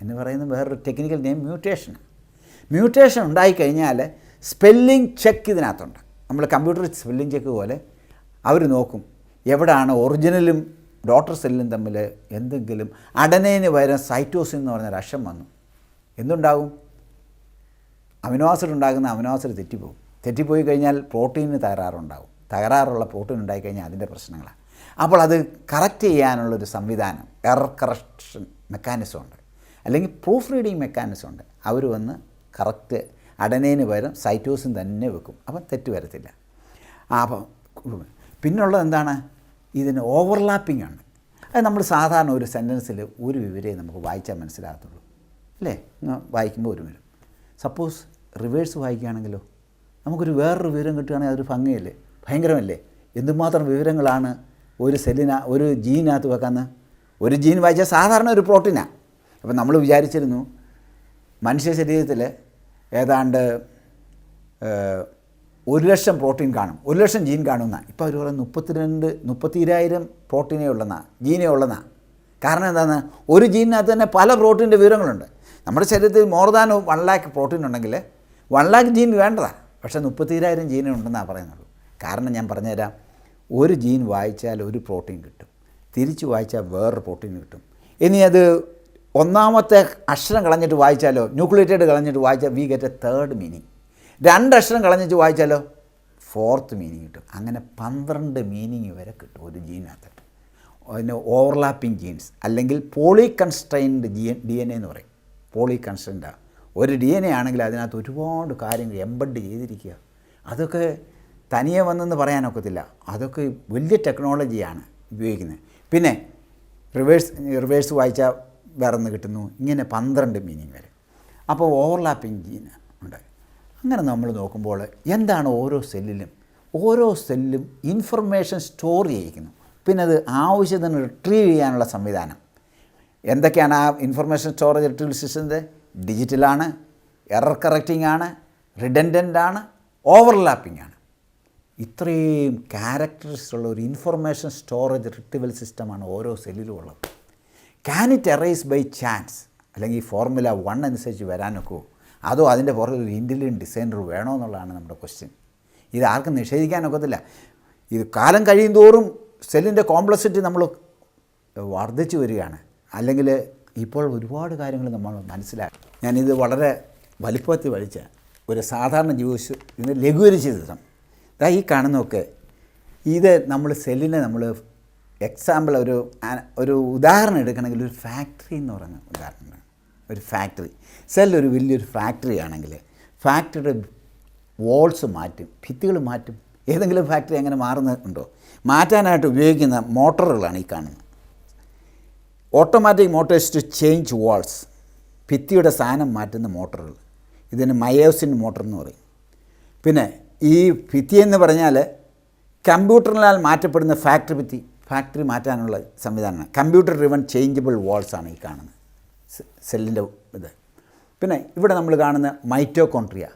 എന്ന് പറയുന്നത് വേറൊരു ടെക്നിക്കൽ നെയിം മ്യൂട്ടേഷൻ ഉണ്ടായിക്കഴിഞ്ഞാൽ സ്പെല്ലിംഗ് ചെക്ക് ഇതിനകത്തുണ്ട്. നമ്മൾ കമ്പ്യൂട്ടർ സ്പെല്ലിംഗ് ചെക്ക് പോലെ അവർ നോക്കും എവിടെയാണ് ഒറിജിനലും ഡോട്ടർ സെല്ലും തമ്മിൽ എന്തെങ്കിലും അഡനൈന് പകരം സൈറ്റോസിൻ എന്ന് പറഞ്ഞൊരു അക്ഷം വന്നു, എന്തുണ്ടാകും? അമിനോ ആസിഡ് ഉണ്ടാകുന്ന അമിനോ ആസിഡ് തെറ്റിപ്പോയി കഴിഞ്ഞാൽ പ്രോട്ടീനിന് തകരാറുള്ള പ്രോട്ടീൻ ഉണ്ടായിക്കഴിഞ്ഞാൽ അതിൻ്റെ പ്രശ്നങ്ങളാണ്. അപ്പോൾ അത് കറക്റ്റ് ചെയ്യാനുള്ളൊരു സംവിധാനം, എറർ കറക്ഷൻ മെക്കാനിസം ഉണ്ട്, അല്ലെങ്കിൽ പ്രൂഫ് റീഡിങ് മെക്കാനിസം ഉണ്ട്. അവർ വന്ന് കറക്റ്റ് അഡനൈന് പകരം സൈറ്റോസിൻ തന്നെ വെക്കും, അപ്പം തെറ്റ് വരത്തില്ല. അപ്പം പിന്നുള്ളത് എന്താണ്? ഇതിന് ഓവർലാപ്പിംഗ് ആണ്. അത് നമ്മൾ സാധാരണ ഒരു സെൻറ്റൻസിൽ ഒരു വിവരമേ നമുക്ക് വായിച്ചാൽ മനസ്സിലാകത്തുള്ളൂ, അല്ലേ? വായിക്കുമ്പോൾ ഒരു വരും. സപ്പോസ് റിവേഴ്സ് വായിക്കുകയാണെങ്കിലോ നമുക്കൊരു വേറൊരു വിവരം കിട്ടുകയാണെങ്കിൽ അതൊരു ഭംഗിയല്ലേ, ഭയങ്കരമല്ലേ? എന്തുമാത്രം വിവരങ്ങളാണ് ഒരു ജീനകത്ത് വെക്കാന്ന്. ഒരു ജീൻ വായിച്ചാൽ സാധാരണ ഒരു പ്രോട്ടീനാണ്. അപ്പം നമ്മൾ വിചാരിച്ചിരുന്നു മനുഷ്യ ശരീരത്തിൽ ഏതാണ്ട് 1,00,000 പ്രോട്ടീൻ കാണും, 1,00,000 ജീൻ കാണുമെന്നാണ്. ഇപ്പോൾ അവർ പറയുന്നത് 32,000 പ്രോട്ടീനേ ജീനേ ഉള്ളതാണ്. കാരണം എന്താണ്? ഒരു ജീനിനകത്ത് തന്നെ പല പ്രോട്ടീൻ്റെ വിവരങ്ങളുണ്ട്. നമ്മുടെ ശരീരത്തിൽ മോർ ദാൻ 1,00,000 പ്രോട്ടീൻ ഉണ്ടെങ്കിൽ 1,00,000 ജീൻ വേണ്ടതാണ്, പക്ഷേ 32,000 ജീൻ ഉണ്ടെന്നാണ് പറയുന്നുള്ളൂ. കാരണം ഞാൻ പറഞ്ഞുതരാം, ഒരു ജീൻ വായിച്ചാൽ ഒരു പ്രോട്ടീൻ കിട്ടും, തിരിച്ച് വായിച്ചാൽ വേറൊരു പ്രോട്ടീൻ കിട്ടും. ഇനി അത് ഒന്നാമത്തെ അക്ഷരം കളഞ്ഞിട്ട് വായിച്ചാലോ, ന്യൂക്ലിയേറ്റഡ് കളഞ്ഞിട്ട് വായിച്ചാൽ we get A third meaning. 2 അക്ഷരം കളഞ്ഞിട്ട് വായിച്ചാലോ 4th മീനിങ് കിട്ടും. അങ്ങനെ 12 മീനിങ് വരെ കിട്ടും ഒരു ജീനകത്ത്. അതിന് ഓവർലാപ്പിംഗ് ജീൻസ് അല്ലെങ്കിൽ പോളികൺസ്ട്രെയിൻഡ് DNA എന്ന് പറയും. പോളികൺസ്ട്രെയിൻഡാണ് ഒരു DNA ആണെങ്കിൽ അതിനകത്ത് ഒരുപാട് കാര്യങ്ങൾ എംബഡ് ചെയ്തിരിക്കുക. അതൊക്കെ തനിയെ വന്നെന്ന് പറയാനൊക്കത്തില്ല, അതൊക്കെ വലിയ ടെക്നോളജിയാണ് ഉപയോഗിക്കുന്നത്. പിന്നെ റിവേഴ്സ് വായിച്ചാൽ വേറൊന്ന് കിട്ടുന്നു, ഇങ്ങനെ 12 മീനിങ് വരെ. അപ്പോൾ ഓവർലാപ്പിംഗ് ജീന് ഉണ്ട്. അങ്ങനെ നമ്മൾ നോക്കുമ്പോൾ എന്താണ് ഓരോ സെല്ലിലും ഇൻഫർമേഷൻ സ്റ്റോർ ചെയ്യിക്കുന്നു. പിന്നെ അത് ആവശ്യത്തിന് റിട്രീവ് ചെയ്യാനുള്ള സംവിധാനം. എന്തൊക്കെയാണ് ആ ഇൻഫർമേഷൻ സ്റ്റോറേജ് റിട്രീവൽ സിസ്റ്റത്തിൻ്റെ? ഡിജിറ്റലാണ്, എറർ കറക്റ്റിംഗ് ആണ്, റിഡൻഡൻ്റ് ആണ്, ഓവർലാപ്പിംഗ് ആണ്. ഇത്രയും ക്യാരക്ടറിസ്റ്റിക് ഉള്ള ഒരു ഇൻഫർമേഷൻ സ്റ്റോറേജ് റിട്രീവൽ സിസ്റ്റമാണ് ഓരോ സെല്ലിലും ഉള്ളത്. Can it arise by chance, അല്ലെങ്കിൽ ഫോർമുല 1 അനുസരിച്ച് വരാനൊക്കുമോ, അതോ അതിൻ്റെ പുറകിൽ ഒരു ഇൻ്റലിജൻറ്റ് ഡിസൈനർ വേണോ എന്നുള്ളതാണ് നമ്മുടെ ക്വസ്റ്റ്യൻ. ഇത് ആർക്കും നിഷേധിക്കാനൊക്കത്തില്ല. ഇത് കാലം കഴിയും തോറും സെല്ലിൻ്റെ കോംപ്ലക്സിറ്റി നമ്മൾ വർദ്ധിച്ചു വരികയാണ്. അല്ലെങ്കിൽ ഇപ്പോൾ ഒരുപാട് കാര്യങ്ങൾ നമ്മൾ മനസ്സിലാക്കി. ഞാനിത് വളരെ വലിപ്പത്തിൽ വലിച്ച ഒരു സാധാരണ ജ്യൂസ് ഇതിന് ലഘൂകരിച്ച ചിത്രം ഈ കാണുന്നതൊക്കെ. ഇത് നമ്മൾ സെല്ലിനെ നമ്മൾ എക്സാമ്പിൾ ഒരു ഉദാഹരണം എടുക്കണമെങ്കിൽ ഒരു ഫാക്ടറി എന്ന് പറയുന്ന ഉദാഹരണം. ഒരു ഫാക്ടറി ഒരു വലിയൊരു ഫാക്ടറി ആണെങ്കിൽ ഫാക്ടറിയുടെ വോൾസ് മാറ്റും, ഭിത്തികൾ മാറ്റും. ഏതെങ്കിലും ഫാക്ടറി അങ്ങനെ മാറുന്നുണ്ടോ? മാറ്റാനായിട്ട് ഉപയോഗിക്കുന്ന മോട്ടറുകളാണ് ഈ കാണുന്നത്. Automatic motors to change walls, ഭിത്തിയുടെ സ്ഥാനം മാറ്റുന്ന മോട്ടറുകൾ. ഇതിന് മയോസിൻ മോട്ടർ എന്ന് പറയും. പിന്നെ ഈ ഭിത്തി എന്ന് പറഞ്ഞാൽ കമ്പ്യൂട്ടറിനാൽ മാറ്റപ്പെടുന്ന ഫാക്ടറി മാറ്റാനുള്ള സംവിധാനമാണ്. കമ്പ്യൂട്ടർ ഡ്രിവൺ ചേഞ്ചബിൾ വാൾസ് ആണ് ഈ കാണുന്നത് സെല്ലിൻ്റെ ഇത്. പിന്നെ ഇവിടെ നമ്മൾ കാണുന്ന മൈറ്റോകോൺട്രിയ,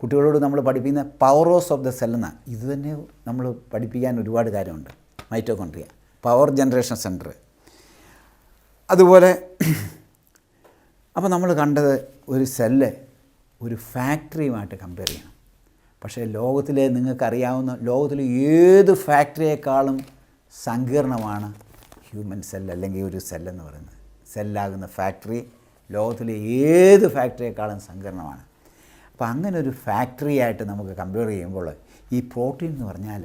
കുട്ടികളോട് നമ്മൾ പഠിപ്പിക്കുന്ന പവറോസ് ഓഫ് ദ സെൽ എന്നാണ്. ഇത് തന്നെ നമ്മൾ പഠിപ്പിക്കാൻ ഒരുപാട് കാര്യമുണ്ട്. Mitochondria, power generation centre. അതുപോലെ അപ്പോൾ നമ്മൾ കണ്ടത് ഒരു സെല്ല് ഒരു ഫാക്ടറിയുമായിട്ട് കമ്പയർ ചെയ്യണം. പക്ഷേ നിങ്ങൾക്കറിയാവുന്ന ലോകത്തിലെ ഏത് ഫാക്ടറിയേക്കാളും സങ്കീർണമാണ് ഹ്യൂമൻ സെൽ, അല്ലെങ്കിൽ ഒരു സെല്ലെന്ന് പറയുന്നത്. സെല്ലാകുന്ന ഫാക്ടറി ലോകത്തിലെ ഏത് ഫാക്ടറിയേക്കാളും സങ്കീർണമാണ്. അപ്പോൾ അങ്ങനെ ഒരു ഫാക്ടറിയായിട്ട് നമുക്ക് കമ്പയർ ചെയ്യുമ്പോൾ ഈ പ്രോട്ടീൻ എന്ന് പറഞ്ഞാൽ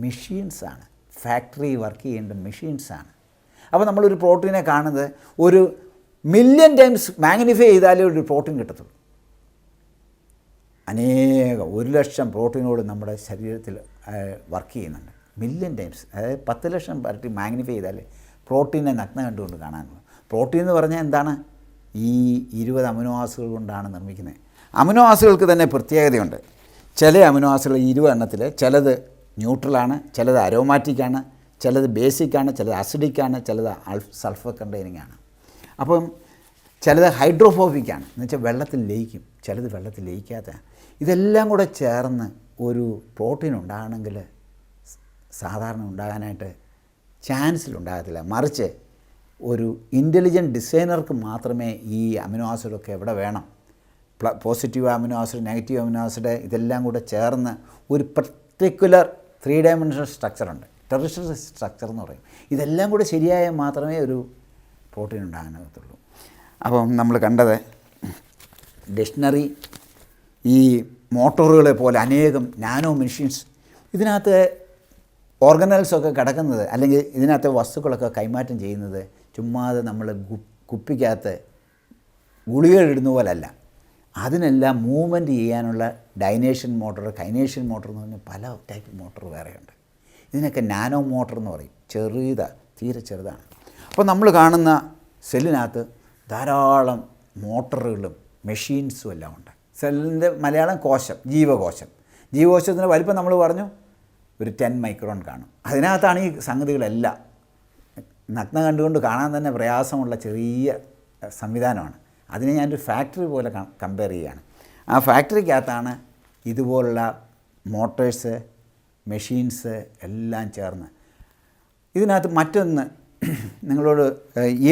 മെഷീൻസാണ്, ഫാക്ടറി വർക്ക് ചെയ്യേണ്ട മെഷീൻസാണ്. അപ്പോൾ നമ്മളൊരു പ്രോട്ടീനെ കാണുന്നത് ഒരു 1,000,000 ടൈംസ് മാഗ്നിഫൈ ചെയ്താലേ ഒരു പ്രോട്ടീൻ കിട്ടത്തുള്ളൂ. 1,00,000 പ്രോട്ടീനുകൾ നമ്മുടെ ശരീരത്തിൽ വർക്ക് ചെയ്യുന്നുണ്ട്. 1,000,000 ടൈംസ്, അതായത് 10,00,000 ഇരട്ടി മാഗ്നിഫൈ ചെയ്താലേ പ്രോട്ടീനെ നഗ്നം കണ്ടുകൊണ്ട് കാണാനുള്ളൂ. പ്രോട്ടീൻ എന്ന് പറഞ്ഞാൽ എന്താണ്? ഈ 20 അമിനോ ആസിഡുകൾ കൊണ്ടാണ് നിർമ്മിക്കുന്നത്. അമിനോ ആസിഡുകൾക്ക് തന്നെ പ്രത്യേകതയുണ്ട്. ചില അമിനോ ആസിഡുകൾ 20 എണ്ണത്തിൽ ചിലത് ന്യൂട്രലാണ്, ചിലത് അരോമാറ്റിക്കാണ്, ചിലത് ബേസിക്കാണ്, ചിലത് അസിഡിക്കാണ്, ചിലത് സൾഫർ കണ്ടെയ്നിങ് ആണ്. അപ്പം ചിലത് ഹൈഡ്രോഫോബിക്കാണ്, എന്ന് വെച്ചാൽ വെള്ളത്തിൽ ലയിക്കും, ചിലത് വെള്ളത്തിൽ ലയിക്കാത്ത. ഇതെല്ലാം കൂടെ ചേർന്ന് ഒരു പ്രോട്ടീൻ ഉണ്ടാകണമെങ്കിൽ സാധാരണ ഉണ്ടാകാനായിട്ട് ചാൻസിലുണ്ടാകത്തില്ല. മറിച്ച് ഒരു ഇൻ്റലിജൻറ്റ് ഡിസൈനർക്ക് മാത്രമേ ഈ അമിനോ ആസിഡൊക്കെ എവിടെ വേണം, positive amino acid, negative amino acid ഇതെല്ലാം കൂടെ ചേർന്ന് ഒരു പർട്ടിക്കുലർ 3 ഡയമെൻഷണൽ സ്ട്രക്ചറുണ്ട്, ടെറിഷണൽ സ്ട്രക്ചർ എന്ന് പറയും. ഇതെല്ലാം കൂടെ ശരിയായാൽ മാത്രമേ ഒരു പ്രോട്ടീൻ ഉണ്ടാകാനാകത്തുള്ളൂ. അപ്പം നമ്മൾ കണ്ടത് ഡിക്ഷണറി, ഈ മോട്ടോറുകളെ പോലെ അനേകം നാനോ മെഷീൻസ്, ഇതിനകത്ത് ഓർഗനൽസൊക്കെ കിടക്കുന്നത്, അല്ലെങ്കിൽ ഇതിനകത്തെ വസ്തുക്കളൊക്കെ കൈമാറ്റം ചെയ്യുന്നത് ചുമ്മാതെ നമ്മൾ കുപ്പിക്കകത്ത് ഗുളികൾ ഇടുന്ന പോലല്ല. അതിനെല്ലാം മൂവ്മെൻറ്റ് ചെയ്യാനുള്ള ഡൈനേഷൻ മോട്ടോർ, കൈനേഷൻ മോട്ടോർ എന്ന് പറഞ്ഞാൽ പല ടൈപ്പ് മോട്ടോർ വേറെയുണ്ട്. ഇതിനൊക്കെ നാനോ മോട്ടോർ എന്ന് പറയും. തീരെ ചെറുതാണ്. അപ്പോൾ നമ്മൾ കാണുന്ന സെല്ലിനകത്ത് ധാരാളം മോട്ടറുകളും മെഷീൻസും എല്ലാം ഉണ്ട്. സെല്ലിൻ്റെ മലയാളം കോശം, ജീവകോശം. ജീവകോശത്തിൻ്റെ വലിപ്പം നമ്മൾ പറഞ്ഞു ഒരു 10 മൈക്രോൺ കാണും. അതിനകത്താണ് ഈ സംഗതികളെല്ലാം. നഗ്നം കണ്ടുകൊണ്ട് കാണാൻ തന്നെ പ്രയാസമുള്ള ചെറിയ സംവിധാനമാണ്. അതിനെ ഞാനൊരു ഫാക്ടറി പോലെ കമ്പയർ ചെയ്യുകയാണ്. ആ ഫാക്ടറിക്കകത്താണ് ഇതുപോലുള്ള മോട്ടേഴ്സ്, മെഷീൻസ് എല്ലാം ചേർന്ന്. ഇതിനകത്ത് മറ്റൊന്ന് നിങ്ങളോട്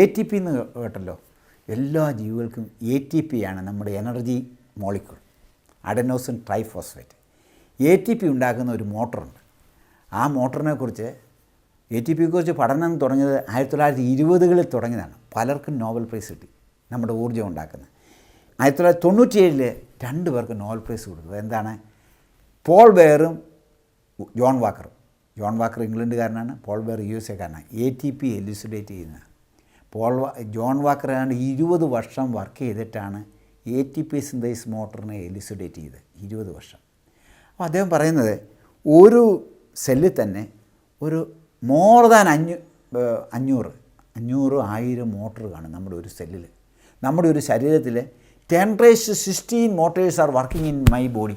ATP എന്ന് കേട്ടല്ലോ. എല്ലാ ജീവികൾക്കും ATP ആണ് നമ്മുടെ എനർജി മോളിക്യൂൾ, അഡനോസിൻ ട്രൈഫോസ്ഫേറ്റ്. ATP ഉണ്ടാക്കുന്ന ഒരു മോട്ടറുണ്ട്. ആ മോട്ടറിനെ കുറിച്ച്, ATPയെക്കുറിച്ച് പഠനം തുടങ്ങിയത് 1920കളിൽ തുടങ്ങിയതാണ്. പലർക്കും നോബൽ പ്രൈസ് കിട്ടി നമ്മുടെ ഊർജ്ജം ഉണ്ടാക്കുന്നത്. 1997 2 പേർക്ക് നോബൽ പ്രൈസ് കൊടുത്തത്. എന്താണ്? പോൾ ബെയറും ജോൺ വാക്കറും. ജോൺ വാക്കർ ഇംഗ്ലണ്ടുകാരനാണ്, പോൾ ബെയർ USA-കാരനാണ്. ATP എലിസിഡേറ്റ് ചെയ്യുന്നത്. ജോൺ വാക്കർ ഏതാണ്ട് 20 വർഷം വർക്ക് ചെയ്തിട്ടാണ് ATP സിന്തേസ് മോട്ടറിനെ എലിസിഡേറ്റ് ചെയ്തത്. 20 വർഷം. അപ്പോൾ അദ്ദേഹം പറയുന്നത് ഒരു സെല്ലിൽ തന്നെ ഒരു മോർ ദാൻ 500,000 മോട്ടർ കാണും നമ്മുടെ ഒരു സെല്ലിൽ. നമ്മുടെ ഒരു ശരീരത്തിൽ 10⁻16 motors are working in my body.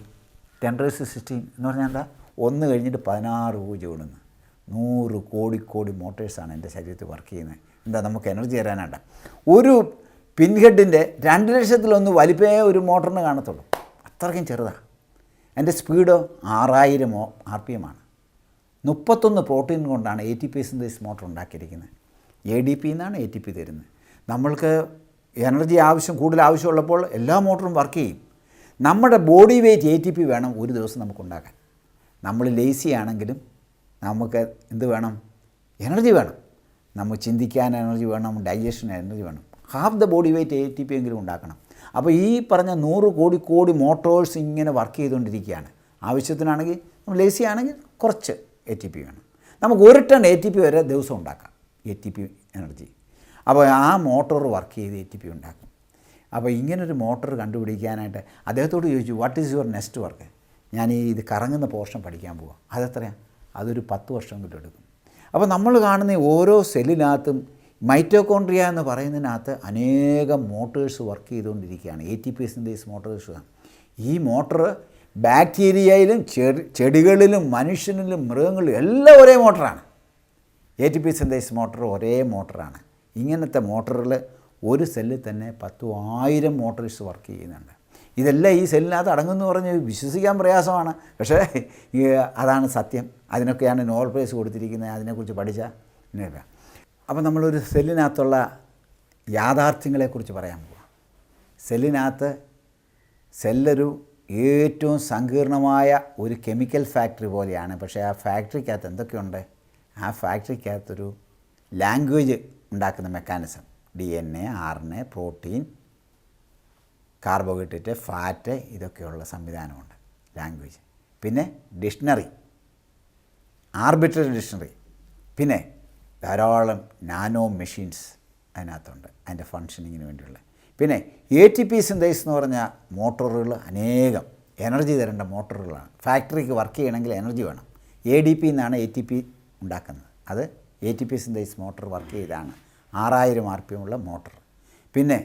10⁻16 എന്ന് പറഞ്ഞാൽ എന്താ? 1 കഴിഞ്ഞിട്ട് 16 പൂജ്യം ഇടുന്നു. 100 കോടി മോട്ടേഴ്സാണ് എൻ്റെ ശരീരത്തിൽ വർക്ക് ചെയ്യുന്നത്. എന്താ? നമുക്ക് എനർജി തരാനാണ്. ഒരു പിൻഹെഡിൻ്റെ 2 ലക്ഷത്തിലൊന്ന് വലിപ്പമേ ഒരു മോട്ടറിന് കാണത്തുള്ളൂ. അത്രയ്ക്കും ചെറുതാണ്. എൻ്റെ സ്പീഡോ 6000 RPM ആണ്. 31 പ്രോട്ടീൻ കൊണ്ടാണ് ATP സിന്തേസ് മോട്ടർ ഉണ്ടാക്കിയിരിക്കുന്നത്. ADP എന്നാണ് ATP തരുന്നത്. നമ്മൾക്ക് എനർജി കൂടുതൽ ആവശ്യമുള്ളപ്പോൾ എല്ലാ മോട്ടറും വർക്ക് ചെയ്യും. നമ്മുടെ ബോഡി വെയ്റ്റ് ATP വേണം ഒരു ദിവസം നമുക്കുണ്ടാക്കാൻ. നമ്മൾ ലേസി ആണെങ്കിലും നമുക്ക് എന്ത് വേണം? എനർജി വേണം. നമുക്ക് ചിന്തിക്കാൻ എനർജി വേണം, ഡൈജഷന് എനർജി വേണം. Half the body weight ATP എങ്കിലും ഉണ്ടാക്കണം. അപ്പോൾ ഈ പറഞ്ഞ 100 കോടി മോട്ടോഴ്സ് ഇങ്ങനെ വർക്ക് ചെയ്തുകൊണ്ടിരിക്കുകയാണ്. ആവശ്യത്തിനാണെങ്കിൽ നമ്മൾ ലേസി ആണെങ്കിൽ കുറച്ച് ATP വേണം. നമുക്ക് 1 ടൺ ATP വരെ ദിവസം ഉണ്ടാക്കാം, ATP എനർജി. അപ്പോൾ ആ മോട്ടോർ വർക്ക് ചെയ്ത് ATP ഉണ്ടാക്കും. അപ്പോൾ ഇങ്ങനൊരു മോട്ടോർ കണ്ടുപിടിക്കാനായിട്ട് അദ്ദേഹത്തോട് ചോദിച്ചു, what is your next work? ഞാൻ ഇത് കറങ്ങുന്ന പോർഷൻ പഠിക്കാൻ പോവാം. അതെത്രയാണ്? അതൊരു 10 വർഷം കൂടി എടുക്കും. അപ്പോൾ നമ്മൾ കാണുന്ന ഓരോ സെല്ലിനകത്തും മൈറ്റോകോൺട്രിയ എന്ന് പറയുന്നതിനകത്ത് അനേകം മോട്ടേഴ്സ് വർക്ക് ചെയ്തുകൊണ്ടിരിക്കുകയാണ്. ATP synthase motors. ഈ മോട്ടർ ബാക്ടീരിയയിലും ചെടികളിലും മനുഷ്യനിലും മൃഗങ്ങളിലും എല്ലാം ഒരേ മോട്ടറാണ്. ATP സിന്തേസ് മോട്ടർ ഒരേ മോട്ടറാണ്. ഇങ്ങനത്തെ മോട്ടറുകൾ ഒരു സെല്ലിൽ തന്നെ 10,000 മോട്ടോഴ്സ് വർക്ക് ചെയ്യുന്നുണ്ട്. ഇതെല്ലാം ഈ സെല്ലിനകത്ത് അടങ്ങുമെന്ന് പറഞ്ഞ് വിശ്വസിക്കാൻ പ്രയാസമാണ്. പക്ഷേ അതാണ് സത്യം. അതിനൊക്കെയാണ് നോബൽ പ്രൈസ് കൊടുത്തിരിക്കുന്നത്. അതിനെക്കുറിച്ച് പഠിച്ചാൽ ഇല്ല. അപ്പോൾ നമ്മളൊരു സെല്ലിനകത്തുള്ള യാഥാർത്ഥ്യങ്ങളെക്കുറിച്ച് പറയാൻ പോവാം. സെല്ലൊരു ഏറ്റവും സങ്കീർണമായ ഒരു കെമിക്കൽ ഫാക്ടറി പോലെയാണ്. പക്ഷേ ആ ഫാക്ടറിക്കകത്ത് എന്തൊക്കെയുണ്ട്? ആ ഫാക്ടറിക്കകത്തൊരു ലാംഗ്വേജ് ഉണ്ടാക്കുന്ന mechanism, DNA, RNA, protein, carbohydrate, fat, ഇതൊക്കെയുള്ള സംവിധാനമുണ്ട്, ലാംഗ്വേജ്. പിന്നെ ഡിക്ഷണറി, ആർബിട്രറി ഡിക്ഷണറി. പിന്നെ ധാരാളം നാനോ മെഷീൻസ് അതിനകത്തുണ്ട്, അതിൻ്റെ ഫങ്ഷനിങ്ങിന് വേണ്ടിയുള്ള. പിന്നെ ATP സിന്തേസ് എന്ന് പറഞ്ഞ മോട്ടോറുകൾ അനേകം എനർജി തരേണ്ട മോട്ടോറുകളാണ്. ഫാക്ടറിക്ക് വർക്ക് ചെയ്യണമെങ്കിൽ എനർജി വേണം. ADP എന്നാണ് ATP ഉണ്ടാക്കുന്നത്. അത് ATP സിന്തേസ് മോട്ടോർ വർക്ക് ചെയ്താണ് 6000 RPM ഉള്ള മോട്ടോർ. പിന്നെ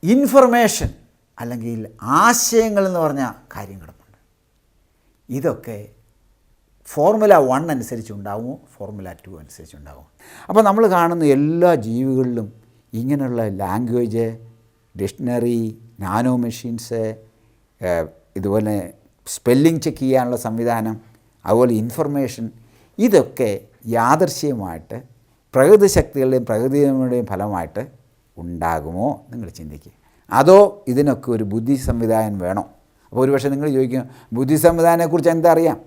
ഇൻഫർമേഷൻ അല്ലെങ്കിൽ ആശയങ്ങൾ എന്ന് പറഞ്ഞ കാര്യം കിടപ്പുണ്ട്. ഇതൊക്കെ ഫോർമുല 1 അനുസരിച്ചുണ്ടാവുമോ, ഫോർമുല 2 അനുസരിച്ചുണ്ടാവുമോ? അപ്പോൾ നമ്മൾ കാണുന്ന എല്ലാ ജീവികളിലും ഇങ്ങനെയുള്ള ലാംഗ്വേജ്, ഡിക്ഷണറി, നാനോ മെഷീൻസ്, ഇതുപോലെ സ്പെല്ലിംഗ് ചെക്ക് ചെയ്യാനുള്ള സംവിധാനം, അതുപോലെ ഇൻഫർമേഷൻ, ഇതൊക്കെ യാദൃശ്യമായിട്ട് പ്രകൃതി ശക്തികളുടെയും പ്രകൃതിയുടെയും ഫലമായിട്ട് ഉണ്ടാകുമോ നിങ്ങൾ ചിന്തിക്കുക. അതോ ഇതിനൊക്കെ ഒരു ബുദ്ധി സംവിധാനം വേണോ? അപ്പോൾ ഒരുപക്ഷെ നിങ്ങൾ ചോദിക്കും, ബുദ്ധി സംവിധാനത്തെക്കുറിച്ച് എന്താ അറിയാം?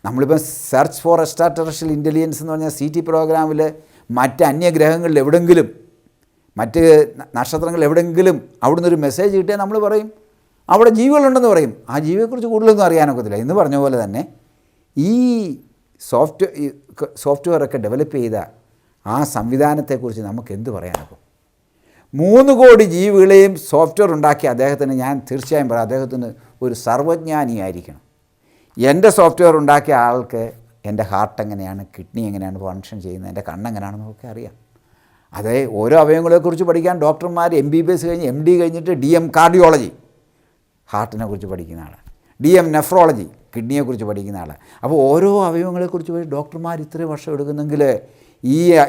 നമ്മളിപ്പോൾ search for extra terrestrial intelligence എന്ന് പറഞ്ഞാൽ CT പ്രോഗ്രാമിൽ മറ്റ് അന്യഗ്രഹങ്ങളിൽ എവിടെയെങ്കിലും, മറ്റ് നക്ഷത്രങ്ങളിൽ എവിടെയെങ്കിലും അവിടുന്ന് ഒരു മെസ്സേജ് കിട്ടിയാൽ നമ്മൾ പറയും അവിടെ ജീവികളുണ്ടെന്ന് പറയും. ആ ജീവിയെക്കുറിച്ച് കൂടുതലൊന്നും അറിയാനൊക്കത്തില്ല. എന്ന് പറഞ്ഞ പോലെ തന്നെ ഈ സോഫ്റ്റ്വെയറൊക്കെ ഡെവലപ്പ് ചെയ്ത ആ സംവിധാനത്തെക്കുറിച്ച് നമുക്ക് എന്ത് പറയാനാകും? 3 കോടി ജീവികളെയും സോഫ്റ്റ്വെയർ ഉണ്ടാക്കിയ അദ്ദേഹത്തിന് ഞാൻ തീർച്ചയായും പറയാം, അദ്ദേഹത്തിന് ഒരു സർവ്വജ്ഞാനിയായിരിക്കണം. എൻ്റെ സോഫ്റ്റ്വെയർ ഉണ്ടാക്കിയ ആൾക്ക് എൻ്റെ ഹാർട്ട് എങ്ങനെയാണ്, കിഡ്നി എങ്ങനെയാണ് ഫങ്ഷൻ ചെയ്യുന്നത്, എൻ്റെ കണ്ണെങ്ങനെയാണെന്ന് ഒക്കെ അറിയാം. അതേ ഓരോ അവയവങ്ങളെക്കുറിച്ച് പഠിക്കാൻ ഡോക്ടർമാർ MBBS കഴിഞ്ഞ് MD കഴിഞ്ഞിട്ട് DM കാർഡിയോളജി ഹാർട്ടിനെ കുറിച്ച് പഠിക്കുന്ന ആൾ, DM നെഫ്രോളജി കിഡ്നിയെക്കുറിച്ച് പഠിക്കുന്ന ആൾ. അപ്പോൾ ഓരോ അവയവങ്ങളെക്കുറിച്ച് പോയി ഡോക്ടർമാർ ഇത്രയും വർഷം എടുക്കുന്നെങ്കിൽ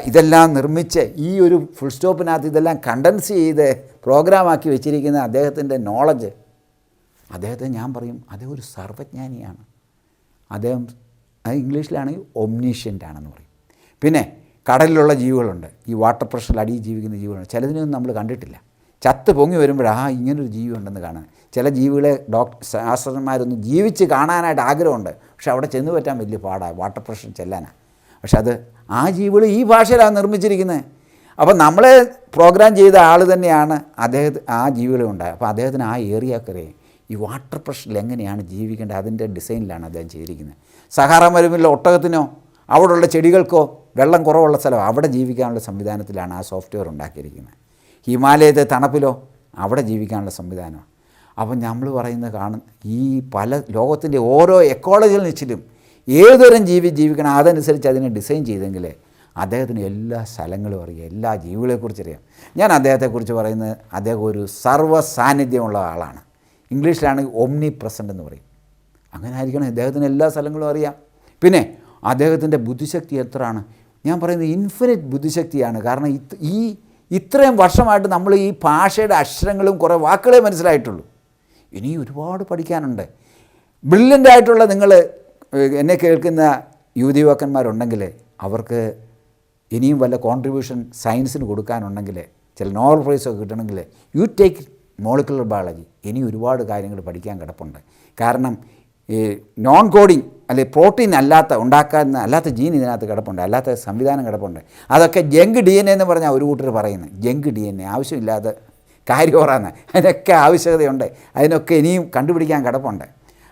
ഇതെല്ലാം നിർമ്മിച്ച് ഈ ഒരു ഫുൾ സ്റ്റോപ്പിനകത്ത് ഇതെല്ലാം കണ്ടൻസ് ചെയ്ത് പ്രോഗ്രാമാക്കി വെച്ചിരിക്കുന്ന അദ്ദേഹത്തിൻ്റെ നോളജ്, അദ്ദേഹത്തെ ഞാൻ പറയും അദ്ദേഹം ഒരു സർവ്വജ്ഞാനിയാണ്. അദ്ദേഹം ഇംഗ്ലീഷിലാണെങ്കിൽ ഒംനീഷ്യൻ്റ് ആണെന്ന് പറയും. പിന്നെ കടലിലുള്ള ജീവികളുണ്ട്, ഈ വാട്ടർ പ്രഷറിൽ അടിയിൽ ജീവിക്കുന്ന ജീവികളുണ്ട്. ചിലതിനൊന്നും നമ്മൾ കണ്ടിട്ടില്ല. ചത്ത് പൊങ്ങി വരുമ്പോഴാണ് ഇങ്ങനൊരു ജീവി ഉണ്ടെന്ന് കാണാൻ. ചില ജീവികളെ ശാസ്ത്രജ്ഞന്മാരൊന്നും ജീവിച്ച് കാണാനായിട്ട് ആഗ്രഹമുണ്ട്, പക്ഷെ അവിടെ ചെന്ന് പറ്റാൻ വലിയ പാടാണ്, വാട്ടർ പ്രഷർ ചെല്ലാനാണ്. പക്ഷെ അത് ആ ജീവികൾ ഈ ഭാഷയിലാണ് നിർമ്മിച്ചിരിക്കുന്നത്. അപ്പോൾ നമ്മളെ പ്രോഗ്രാം ചെയ്ത ആൾ തന്നെയാണ് ആ ജീവികളെ ഉണ്ടായത്. അപ്പോൾ അദ്ദേഹത്തിന് ആ ഏരിയക്കറിയാം ഈ വാട്ടർ പ്രഷറിൽ എങ്ങനെയാണ് ജീവിക്കേണ്ടത്, അതിൻ്റെ ഡിസൈനിലാണ് അദ്ദേഹം ചെയ്തിരിക്കുന്നത്. സഹാറ മരുഭൂമിയിലെ ഒട്ടകത്തിനോ അവിടെയുള്ള ചെടികൾക്കോ വെള്ളം കുറവുള്ള സ്ഥലം അവിടെ ജീവിക്കാനുള്ള സംവിധാനത്തിലാണ് ആ സോഫ്റ്റ്വെയർ ഉണ്ടാക്കിയിരിക്കുന്നത്. ഹിമാലയത്തെ തണുപ്പിലോ അവിടെ ജീവിക്കാനുള്ള സംവിധാനമാണ്. അപ്പം നമ്മൾ പറയുന്നത് ഈ പല ലോകത്തിൻ്റെ ഓരോ എക്കോളജിയിൽ നിച്ചിലും ഏതൊരു ജീവിക്കണം അതനുസരിച്ച് അതിനെ ഡിസൈൻ ചെയ്തെങ്കിൽ അദ്ദേഹത്തിന് എല്ലാ സ്ഥലങ്ങളും അറിയാം, എല്ലാ ജീവികളെക്കുറിച്ചറിയാം. ഞാൻ അദ്ദേഹത്തെക്കുറിച്ച് പറയുന്നത് അദ്ദേഹം ഒരു സർവ്വ സാന്നിധ്യമുള്ള ആളാണ്. ഇംഗ്ലീഷിലാണെങ്കിൽ ഒമ്നി പ്രസൻ്റ് എന്ന് പറയും. അങ്ങനെ ആയിരിക്കണം, അദ്ദേഹത്തിന് എല്ലാ സ്ഥലങ്ങളും അറിയാം. പിന്നെ അദ്ദേഹത്തിൻ്റെ ബുദ്ധിശക്തി എത്രയാണ്? ഞാൻ പറയുന്നത് ഇൻഫിനിറ്റ് ബുദ്ധിശക്തിയാണ്. കാരണം ഇത്രയും വർഷമായിട്ട് നമ്മൾ ഈ ഭാഷയുടെ അക്ഷരങ്ങളും കുറേ വാക്കുകളെ മനസ്സിലായിട്ടുള്ളൂ. ഇനി ഒരുപാട് പഠിക്കാനുണ്ട്. ബ്രില്യൻ്റായിട്ടുള്ള നിങ്ങൾ എന്നെ കേൾക്കുന്ന യുവതിയുവാക്കന്മാരുണ്ടെങ്കിൽ അവർക്ക് ഇനിയും വല്ല കോൺട്രിബ്യൂഷൻ സയൻസിന് കൊടുക്കാനുണ്ടെങ്കിൽ, ചില നോബൽ പ്രൈസൊക്കെ കിട്ടണമെങ്കിൽ യു ടേക്ക് മോളിക്കുലർ ബയോളജി. ഇനി ഒരുപാട് കാര്യങ്ങൾ പഠിക്കാൻ കിടപ്പുണ്ട്. കാരണം ഈ നോൺ കോഡിങ് അല്ലെങ്കിൽ പ്രോട്ടീൻ അല്ലാത്ത ജീൻ ഇതിനകത്ത് കിടപ്പുണ്ട്, അല്ലാത്ത സംവിധാനം കിടപ്പുണ്ട്. അതൊക്കെ ജങ്ക് DNA എന്ന് പറഞ്ഞാൽ ഒരു കൂട്ടർ പറയുന്നത്. ജങ്ക് DNA ആവശ്യമില്ലാതെ കാര്യോറാന്ന്, അതിനൊക്കെ ആവശ്യകതയുണ്ട്. അതിനൊക്കെ ഇനിയും കണ്ടുപിടിക്കാൻ കിടപ്പുണ്ട്.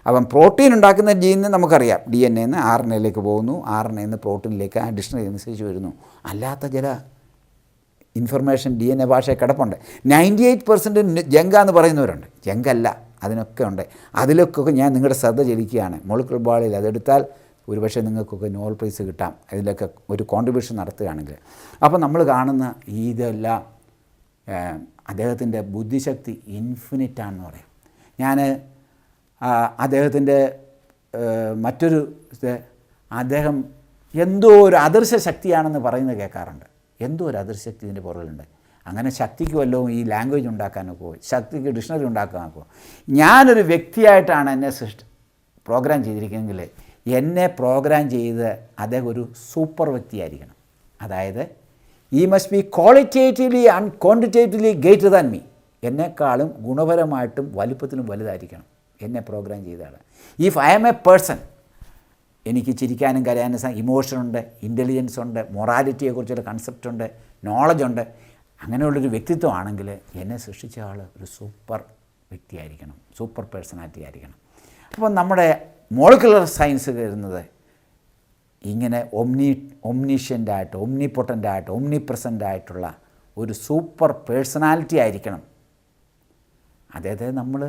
അപ്പം പ്രോട്ടീൻ ഉണ്ടാക്കുന്ന ജീനിന് നമുക്കറിയാം, DNA നിന്ന് RNA പോകുന്നു, RNA നിന്ന് പ്രോട്ടീനിലേക്ക് ആ ഡിക്ഷണറി അനുസരിച്ച് വരുന്നു. അല്ലാത്ത ചില ഇൻഫർമേഷൻ DNA ഭാഷയിൽ കിടപ്പുണ്ട്. 98% ജങ്കാന്ന് പറയുന്നവരുണ്ട്. ജങ്കല്ല, അതിനൊക്കെ ഉണ്ട്. അതിലൊക്കെ ഞാൻ നിങ്ങളുടെ ശ്രദ്ധ ചെലുത്തുകയാണ്. മോളിക്കുലർ ബയോളജിയിൽ അതെടുത്താൽ ഒരുപക്ഷെ നിങ്ങൾക്കൊക്കെ നോബൽ പ്രൈസ് കിട്ടാം, അതിലൊക്കെ ഒരു കോൺട്രിബ്യൂഷൻ നടത്തുകയാണെങ്കിൽ. അപ്പോൾ നമ്മൾ കാണുന്ന ഇതെല്ലാം അദ്ദേഹത്തിൻ്റെ ബുദ്ധിശക്തി ഇൻഫിനിറ്റാണെന്ന് പറയും. ഞാൻ അദ്ദേഹത്തിൻ്റെ മറ്റൊരു അദ്ദേഹം എന്തോ ഒരു അദൃശ്യ ശക്തിയാണെന്ന് പറയുന്നത് കേൾക്കാറുണ്ട്. എന്തോ ഒരു അദൃശ്യശക്തി ഇതിൻ്റെ പുറകിലുണ്ട്. അങ്ങനെ ശക്തിക്ക് വല്ലതും ഈ ലാംഗ്വേജ് ഉണ്ടാക്കാനൊക്കെ, ശക്തിക്ക് ഡിക്ഷണറി ഉണ്ടാക്കാനൊക്കെ. ഞാനൊരു വ്യക്തിയായിട്ടാണ് എന്നെ പ്രോഗ്രാം ചെയ്തിരിക്കുന്നതെങ്കിൽ എന്നെ പ്രോഗ്രാം ചെയ്ത് അദ്ദേഹം ഒരു സൂപ്പർ വ്യക്തിയായിരിക്കണം. അതായത് ഈ must be qualitatively and quantitatively greater than me. എന്നെക്കാളും ഗുണപരമായിട്ടും വലുപ്പത്തിലും വലുതായിരിക്കണം എന്നെ പ്രോഗ്രാം ചെയ്ത ആൾ. If I am a person, എനിക്ക് ചിരിക്കാനും കരയാനും ഇമോഷനുണ്ട്, ഇൻ്റലിജൻസ് ഉണ്ട്, മൊറാലിറ്റിയെക്കുറിച്ചുള്ള കൺസെപ്റ്റുണ്ട്, നോളജുണ്ട്. അങ്ങനെയുള്ളൊരു വ്യക്തിത്വമാണെങ്കിൽ എന്നെ സൃഷ്ടിച്ച ആൾ ഒരു സൂപ്പർ വ്യക്തിയായിരിക്കണം, സൂപ്പർ പേഴ്സണാലിറ്റി ആയിരിക്കണം. അപ്പോൾ നമ്മുടെ മോളിക്കുലർ സയൻസ് വരുന്നത് ഇങ്ങനെ ഒംനീഷ്യൻ്റായിട്ട്, ഒംനിപൊട്ടൻ്റായിട്ട്, ഒംനിപ്രസൻ്റായിട്ടുള്ള ഒരു സൂപ്പർ പേഴ്സണാലിറ്റി ആയിരിക്കണം. അദ്ദേഹത്തെ നമ്മൾ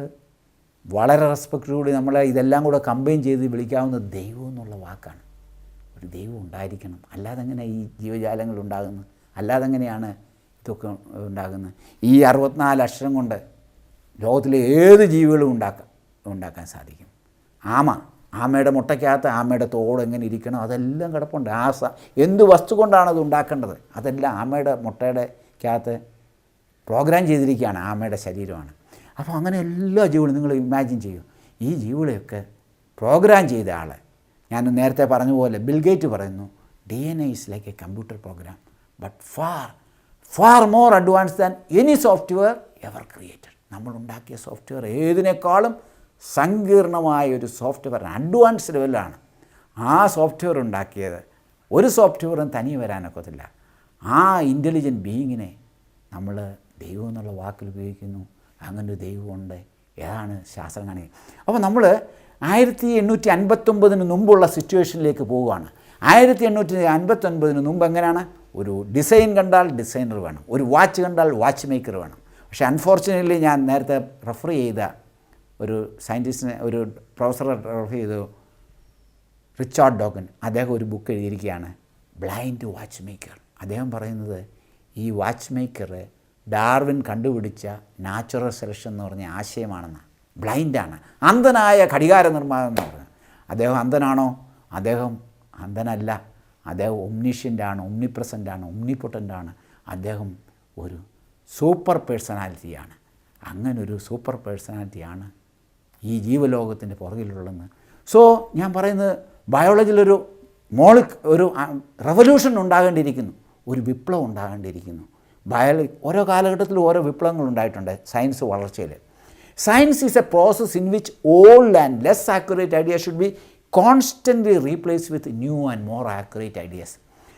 വളരെ റെസ്പെക്റ്റോടുകൂടി നമ്മൾ ഇതെല്ലാം കൂടെ കമ്പൈൻ ചെയ്ത് വിളിക്കാവുന്ന ദൈവം എന്നുള്ള വാക്കാണ്. ഒരു ദൈവം ഉണ്ടായിരിക്കണം. അല്ലാതെ എങ്ങനെ ഈ ജീവജാലങ്ങൾ ഉണ്ടാകുന്നത്? അല്ലാതെ എങ്ങനെയാണ് ഇതൊക്കെ ഉണ്ടാകുന്നത്? ഈ 64 അക്ഷരം കൊണ്ട് ലോകത്തിലെ ഏത് ജീവികളും ഉണ്ടാക്കാൻ സാധിക്കും. ആമയുടെ മുട്ടയ്ക്കകത്ത് ആമയുടെ തോട് എങ്ങനെ ഇരിക്കണം അതെല്ലാം കിടപ്പുണ്ട്. എന്ത് വസ്തു കൊണ്ടാണ് അത് ഉണ്ടാക്കേണ്ടത് അതെല്ലാം ആമയുടെ മുട്ടയുടെ അകത്ത് പ്രോഗ്രാം ചെയ്തിരിക്കുകയാണ്, ആമയുടെ ശരീരമാണ്. അപ്പോൾ അങ്ങനെ എല്ലാ ജീവികളും നിങ്ങൾ ഇമാജിൻ ചെയ്യും, ഈ ജീവികളെയൊക്കെ പ്രോഗ്രാം ചെയ്ത ആൾ. ഞാൻ നേരത്തെ പറഞ്ഞ പോലെ ബിൽഗേറ്റ് പറയുന്നു, DNA is like a computer program, but far more advance than any software ever created. നമ്മളുണ്ടാക്കിയ സോഫ്റ്റ്വെയർ ഏതിനേക്കാളും സങ്കീർണമായ ഒരു സോഫ്റ്റ്വെയർ, അഡ്വാൻസ് ലെവലാണ് ആ സോഫ്റ്റ്വെയർ ഉണ്ടാക്കിയത്. ഒരു സോഫ്റ്റ്വെയറും തനിയെ വരാനൊക്കത്തില്ല. ആ ഇൻ്റലിജൻറ്റ് ബീയിങ്ങിനെ നമ്മൾ ദൈവം എന്നുള്ള വാക്കിൽ ഉപയോഗിക്കുന്നു. അങ്ങനൊരു ദൈവമുണ്ട്. ഏതാണ് ശാസ്ത്രം കാണിക്കുന്നത്? അപ്പോൾ നമ്മൾ 1859 മുമ്പുള്ള സിറ്റുവേഷനിലേക്ക് പോവുകയാണ്. 1859 മുമ്പ് എങ്ങനെയാണ്? ഒരു ഡിസൈൻ കണ്ടാൽ ഡിസൈനർ വേണം, ഒരു വാച്ച് കണ്ടാൽ വാച്ച് മേക്കർ വേണം. പക്ഷേ അൺഫോർച്യുനേറ്റ്ലി ഞാൻ നേരത്തെ റെഫർ ചെയ്ത ഒരു സയൻറ്റിസ്റ്റിനെ, ഒരു പ്രൊഫസറെ റെഫർ ചെയ്തു, റിച്ചാർഡ് ഡോക്കൻ. അദ്ദേഹം ഒരു ബുക്ക് എഴുതിയിരിക്കുകയാണ്, ബ്ലൈൻഡ് വാച്ച് മേക്കർ. അദ്ദേഹം പറയുന്നത് ഈ വാച്ച് മേക്കർ ഡാർവിൻ കണ്ടുപിടിച്ച നാച്ചുറൽ സെലക്ഷൻ എന്ന് പറഞ്ഞ ആശയമാണെന്ന്. ബ്ലൈൻഡാണ്, അന്ധനായ ഘടികാര നിർമ്മാണം എന്ന് പറയുന്നത്. അദ്ദേഹം അന്ധനാണോ? അദ്ദേഹം അന്ധനല്ല. അദ്ദേഹം ഒംനിഷ്യൻ്റാണ്, ഒംനിപ്രസൻ്റാണ്, ഒംനിപൊട്ടൻ്റാണ്. അദ്ദേഹം ഒരു സൂപ്പർ പേഴ്സണാലിറ്റിയാണ്. അങ്ങനൊരു സൂപ്പർ പേഴ്സണാലിറ്റിയാണ് ഈ ജീവലോകത്തിൻ്റെ പുറകിലുള്ളതെന്ന്. സോ ഞാൻ പറയുന്നത്, ബയോളജിയിലൊരു ഒരു റെവല്യൂഷൻ ഉണ്ടാകേണ്ടിയിരിക്കുന്നു, ഒരു വിപ്ലവം ഉണ്ടാകേണ്ടിയിരിക്കുന്നു. ഓരോ കാലഘട്ടത്തിലും ഓരോ വിപ്ലവങ്ങൾ ഉണ്ടായിട്ടുണ്ട് സയൻസ് വളർച്ചയിൽ. Science is a process in which old and less accurate idea should be constantly replace with new and more accurate ideas.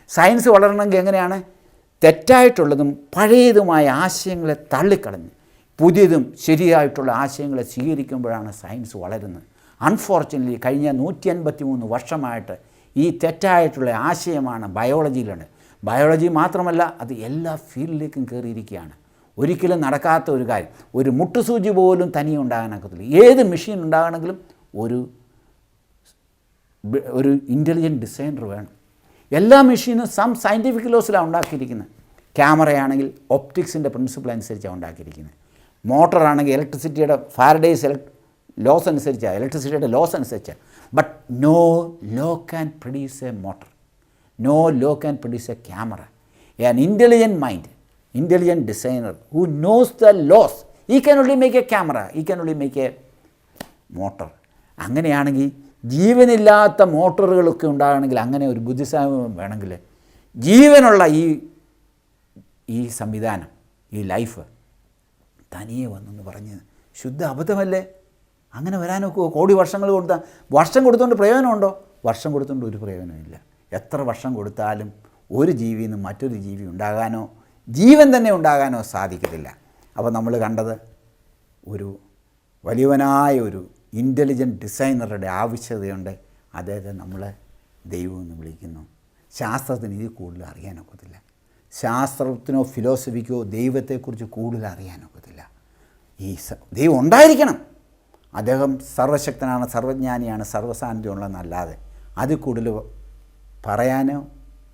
Science വളരണമെങ്കിൽ എങ്ങനെയാണ്? തെറ്റായിട്ടുള്ളതും പഴയതുമായ ആശയങ്ങളെ തള്ളിക്കളഞ്ഞ് പുതിയതും ശരിയായിട്ടുള്ള ആശയങ്ങളെ സ്വീകരിക്കുമ്പോഴാണ് സയൻസ് വളരുന്നത്. അൺഫോർച്യുനേറ്റ്ലി കഴിഞ്ഞ 153 വർഷമായിട്ട് ഈ തെറ്റായിട്ടുള്ള ആശയമാണ് ബയോളജിയിലുണ്ട്. ബയോളജി മാത്രമല്ല, അത് എല്ലാ ഫീൽഡിലേക്കും കയറിയിരിക്കുകയാണ്. ഒരിക്കലും നടക്കാത്ത ഒരു കാര്യം. ഒരു മുട്ടുസൂചി പോലും തനിയെ ഉണ്ടാകാനൊക്കത്തില്ല. ഏത് മെഷീൻ ഉണ്ടാകണമെങ്കിലും ഒരു ഇൻ്റലിജൻറ്റ് ഡിസൈനർ വേണം. എല്ലാ മെഷീനും സയൻറ്റിഫിക് ലോസിലാണ് ഉണ്ടാക്കിയിരിക്കുന്നത്. ക്യാമറയാണെങ്കിൽ ഒപ്റ്റിക്സിൻ്റെ പ്രിൻസിപ്പിൾ അനുസരിച്ചാണ് ഉണ്ടാക്കിയിരിക്കുന്നത്. മോട്ടറാണെങ്കിൽ ഇലക്ട്രിസിറ്റിയുടെ ഫാരഡേസ് ലോസ് അനുസരിച്ചാണ്, ഇലക്ട്രിസിറ്റിയുടെ ലോസ് അനുസരിച്ചാണ്. But no law can produce a motor, no law can produce a camera. An intelligent mind, intelligent designer who knows the laws, he can only make a camera, he can only make a motor. അങ്ങനെയാണെങ്കിൽ ജീവനില്ലാത്ത മോട്ടോറുകളൊക്കെ ഉണ്ടാകണമെങ്കിൽ, അങ്ങനെ ഒരു ബുദ്ധിസാമം വേണമെങ്കിൽ, ജീവനുള്ള ഈ സംവിധാനം, ഈ ലൈഫ് തനിയെ വന്നെന്ന് പറഞ്ഞ് ശുദ്ധ അബദ്ധമല്ലേ? അങ്ങനെ വരാനൊക്കെ കോടി വർഷങ്ങൾ കൊടുത്താൽ, വർഷം കൊടുത്തുകൊണ്ട് പ്രയോജനമുണ്ടോ? വർഷം കൊടുത്തുകൊണ്ട് ഒരു പ്രയോജനമില്ല. എത്ര വർഷം കൊടുത്താലും ഒരു ജീവിയിൽ നിന്ന് മറ്റൊരു ജീവി ഉണ്ടാകാനോ ജീവൻ തന്നെ ഉണ്ടാകാനോ സാധിക്കത്തില്ല. അപ്പോൾ നമ്മൾ കണ്ടത് ഒരു വലിയവനായ ഒരു ഇൻ്റലിജൻറ്റ് ഡിസൈനറുടെ ആവശ്യകതയുണ്ട്. അദ്ദേഹത്തെ നമ്മൾ ദൈവം എന്ന് വിളിക്കുന്നു. ശാസ്ത്രത്തിന് ഇതിൽ കൂടുതൽ അറിയാനൊക്കത്തില്ല. ശാസ്ത്രത്തിനോ ഫിലോസഫിക്കോ ദൈവത്തെക്കുറിച്ച് കൂടുതൽ അറിയാനൊക്കത്തില്ല. ഈ ദൈവം ഉണ്ടായിരിക്കണം. അദ്ദേഹം സർവശക്തനാണ്, സർവജ്ഞാനിയാണ്, സർവസാന്നിധ്യമുള്ളതെന്നല്ലാതെ അതിൽ കൂടുതൽ പറയാനോ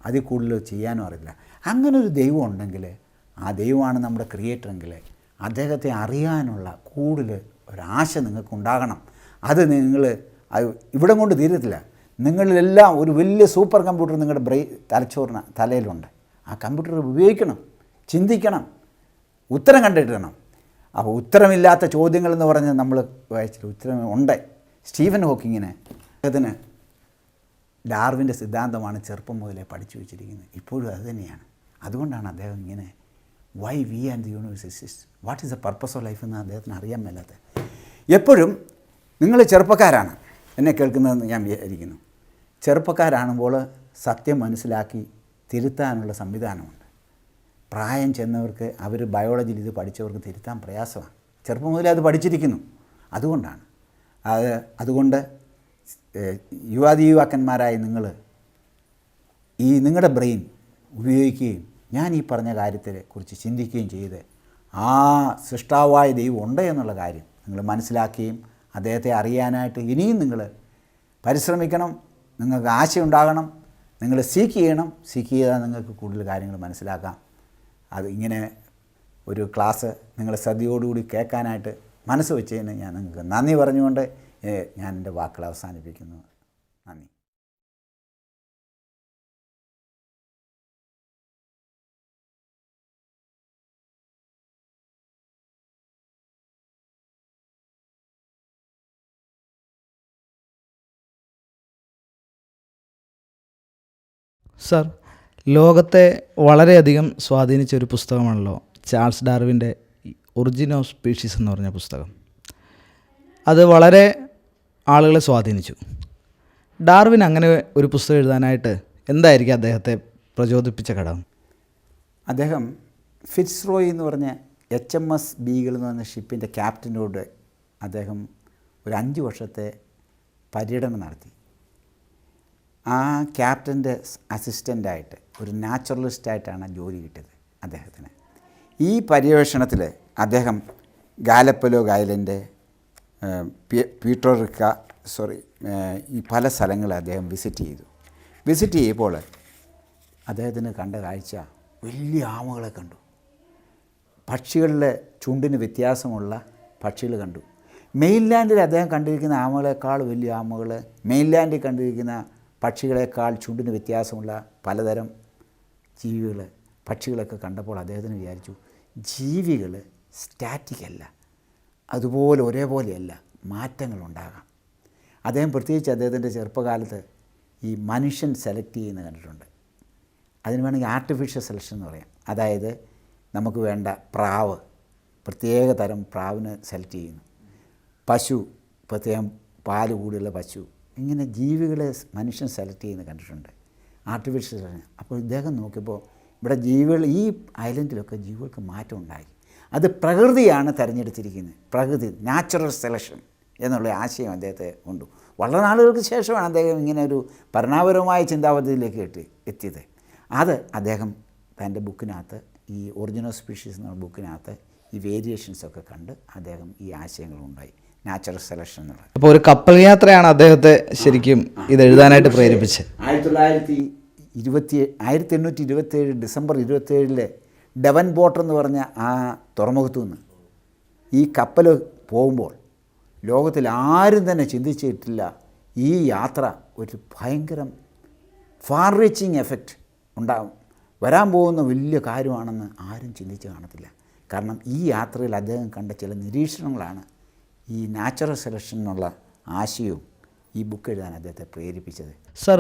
അതിൽ കൂടുതൽ ചെയ്യാനോ അറിയില്ല. അങ്ങനൊരു ദൈവം ഉണ്ടെങ്കിൽ, ആ ദൈവമാണ് നമ്മുടെ ക്രിയേറ്ററെങ്കിൽ, അദ്ദേഹത്തെ അറിയാനുള്ള കൂടുതൽ ഒരാശ നിങ്ങൾക്കുണ്ടാകണം. അത് ഇവിടെ കൊണ്ട് തീരത്തില്ല. നിങ്ങളിലെല്ലാം ഒരു വലിയ സൂപ്പർ കമ്പ്യൂട്ടർ നിങ്ങളുടെ തലയിലുണ്ട്. ആ കമ്പ്യൂട്ടർ ഉപയോഗിക്കണം, ചിന്തിക്കണം, ഉത്തരം കണ്ടെത്തണം. അപ്പോൾ ഉത്തരമില്ലാത്ത ചോദ്യങ്ങളെന്ന് പറഞ്ഞ് നമ്മൾ വായിച്ചിട്ട് ഉത്തരം ഉണ്ട്. സ്റ്റീഫൻ ഹോക്കിങ്ങിന് അതിന് ഡാർവിൻ്റെ സിദ്ധാന്തമാണ് ചെറുപ്പം മുതലേ പഠിച്ചു വെച്ചിരിക്കുന്നത്. ഇപ്പോഴും അതുതന്നെയാണ്. അതുകൊണ്ടാണ് അദ്ദേഹം ഇങ്ങനെ why we and the universe exist, what is the purpose of life എന്ന് അദ്ദേഹത്തിന് അറിയാൻ മേലാത്ത. എപ്പോഴും നിങ്ങൾ ചെറുപ്പക്കാരാണ് എന്നെ കേൾക്കുന്നതെന്ന് ഞാൻ വിചാരിക്കുന്നു. ചെറുപ്പക്കാരാകുമ്പോൾ സത്യം മനസ്സിലാക്കി തിരുത്താനുള്ള സംവിധാനമുണ്ട്. പ്രായം ചെന്നവർക്ക്, അവർ ബയോളജിയിൽ ഇത് പഠിച്ചവർക്ക് തിരുത്താൻ പ്രയാസമാണ്. ചെറുപ്പം മുതലേ അത് പഠിച്ചിരിക്കുന്നു. അതുകൊണ്ട് യുവാക്കന്മാരായി നിങ്ങൾ നിങ്ങളുടെ ബ്രെയിൻ ഉപയോഗിക്കുകയും ഞാൻ ഈ പറഞ്ഞ കാര്യത്തെക്കുറിച്ച് ചിന്തിക്കുകയും ചെയ്ത് ആ സൃഷ്ടാവായ ദൈവം ഉണ്ട് എന്നുള്ള കാര്യം നിങ്ങൾ മനസ്സിലാക്കുകയും അദ്ദേഹത്തെ അറിയാനായിട്ട് ഇനിയും നിങ്ങൾ പരിശ്രമിക്കണം. നിങ്ങൾക്ക് ആശയുണ്ടാകണം, നിങ്ങൾ സീക്ക് ചെയ്യണം. സീക്ക് ചെയ്താൽ നിങ്ങൾക്ക് കൂടുതൽ കാര്യങ്ങൾ മനസ്സിലാക്കാം. അത് ഇങ്ങനെ ഒരു ക്ലാസ് നിങ്ങൾ ശ്രദ്ധയോടുകൂടി കേൾക്കാനായിട്ട് മനസ്സ് വെച്ചതിന് ഞാൻ നിങ്ങൾക്ക് നന്ദി പറഞ്ഞുകൊണ്ട് ഞാൻ എൻ്റെ വാക്കുകൾ അവസാനിപ്പിക്കുന്നു. നന്ദി. സർ, ലോകത്തെ വളരെയധികം സ്വാധീനിച്ച ഒരു പുസ്തകമാണല്ലോ ചാൾസ് ഡാർവിൻ്റെ ഒറിജിൻ ഓഫ് സ്പീഷീസ് എന്ന് പറഞ്ഞ പുസ്തകം. അത് വളരെ ആളുകളെ സ്വാധീനിച്ചു. ഡാർവിൻ അങ്ങനെ ഒരു പുസ്തകം എഴുതാനായിട്ട് എന്തായിരിക്കും അദ്ദേഹത്തെ പ്രചോദിപ്പിച്ച ഘടകം? അദ്ദേഹം ഫിറ്റ്സ് റോയ് എന്ന് പറഞ്ഞ HMS ബീഗിൾ എന്ന് പറഞ്ഞ ഷിപ്പിൻ്റെ ക്യാപ്റ്റനോട് അദ്ദേഹം ഒരു 5 വർഷത്തെ പര്യടനം നടത്തി. ആ ക്യാപ്റ്റൻ്റെ അസിസ്റ്റൻ്റായിട്ട് ഒരു നാച്ചുറലിസ്റ്റായിട്ടാണ് ജോലി കിട്ടിയത് അദ്ദേഹത്തിന്. ഈ പര്യവേഷണത്തിൽ അദ്ദേഹം ഗാലപ്പലോഗ് ഐലൻഡ്, ഈ പല സ്ഥലങ്ങൾ അദ്ദേഹം വിസിറ്റ് ചെയ്തപ്പോൾ അദ്ദേഹത്തിന് കണ്ട കാഴ്ച വലിയ ആമകളെ കണ്ടു. പക്ഷികളിലെ ചുണ്ടിന് വ്യത്യാസമുള്ള പക്ഷികൾ കണ്ടു. മെയിൻലാൻഡിൽ അദ്ദേഹം കണ്ടിരിക്കുന്ന ആമകളെക്കാൾ വലിയ ആമകൾ, മെയിൻലാൻഡിൽ കണ്ടിരിക്കുന്ന പക്ഷികളെക്കാൾ ചുണ്ടിന് വ്യത്യാസമുള്ള പലതരം ജീവികൾ, പക്ഷികളൊക്കെ കണ്ടപ്പോൾ അദ്ദേഹത്തിന് വിചാരിച്ചു, ജീവികൾ സ്റ്റാറ്റിക് അല്ല, അതുപോലെ ഒരേപോലെയല്ല, മാറ്റങ്ങളുണ്ടാകാം. അദ്ദേഹം പ്രത്യേകിച്ച് അദ്ദേഹത്തിൻ്റെ ചെറുപ്പകാലത്ത് ഈ മനുഷ്യൻ സെലക്ട് ചെയ്യുന്നത് കണ്ടിട്ടുണ്ട്. അതിന് വേണമെങ്കിൽ ആർട്ടിഫിഷ്യൽ സെലക്ഷൻ എന്ന് പറയാം. അതായത് നമുക്ക് വേണ്ട പ്രാവ്, പ്രത്യേക തരം പ്രാവിനെ സെലക്ട് ചെയ്യുന്നു, പശു, പ്രത്യേകം പാല് കൂടിയുള്ള പശു, ഇങ്ങനെ ജീവികളെ മനുഷ്യൻ സെലക്ട് ചെയ്യുന്നത് കണ്ടിട്ടുണ്ട്, ആർട്ടിഫിഷ്യൽ സെലക്ഷൻ. അപ്പോൾ ഇദ്ദേഹം നോക്കിയപ്പോൾ ഇവിടെ ജീവികൾ, ഈ ഐലൻഡിലൊക്കെ ജീവികൾക്ക് മാറ്റം ഉണ്ടായി. അത് പ്രകൃതിയാണ് തിരഞ്ഞെടുത്തിരിക്കുന്നത്, പ്രകൃതി, നാച്ചുറൽ സെലക്ഷൻ എന്നുള്ള ആശയം അദ്ദേഹത്തെ കൊണ്ടു. വളരെ നാളുകൾക്ക് ശേഷമാണ് അദ്ദേഹം ഇങ്ങനെ ഒരു പരിണാമപരമായ ചിന്താപദ്ധതിയിലേക്ക് എത്തിയത്. അത് അദ്ദേഹം തൻ്റെ ബുക്കിനകത്ത്, ഈ ഒറിജിൻ ഓഫ് സ്പീഷീസ് എന്ന ബുക്കിനകത്ത് ഈ വേരിയേഷൻസൊക്കെ കണ്ട് അദ്ദേഹം ഈ ആശയങ്ങളുണ്ടായി, നാച്ചുറൽ സെലക്ഷൻ എന്നുള്ളത്. അപ്പോൾ ഒരു കപ്പൽ യാത്രയാണ് അദ്ദേഹത്തെ ശരിക്കും ഇത് എഴുതാനായിട്ട് പ്രേരിപ്പിച്ചത്. 1827 ഡിസംബർ 27 ഡെവൻ ബോട്ട് എന്ന് പറഞ്ഞ ആ തുറമുഖത്തു നിന്ന് ഈ കപ്പൽ പോകുമ്പോൾ ലോകത്തിൽ ആരും തന്നെ ചിന്തിച്ചിട്ടില്ല ഈ യാത്ര ഒരു ഭയങ്കരം ഫാർ റീച്ചിങ് എഫക്റ്റ് ഉണ്ടാകും, വരാൻ പോകുന്ന വലിയ കാര്യമാണെന്ന് ആരും ചിന്തിച്ച് കാണത്തില്ല. കാരണം ഈ യാത്രയിൽ അദ്ദേഹം കണ്ട ചില നിരീക്ഷണങ്ങളാണ് ഈ നാച്ചുറൽ സെലക്ഷൻ എന്നുള്ള ആശയവും ഈ ബുക്ക് എഴുതാൻ അദ്ദേഹത്തെ പ്രേരിപ്പിച്ചത്. സർ,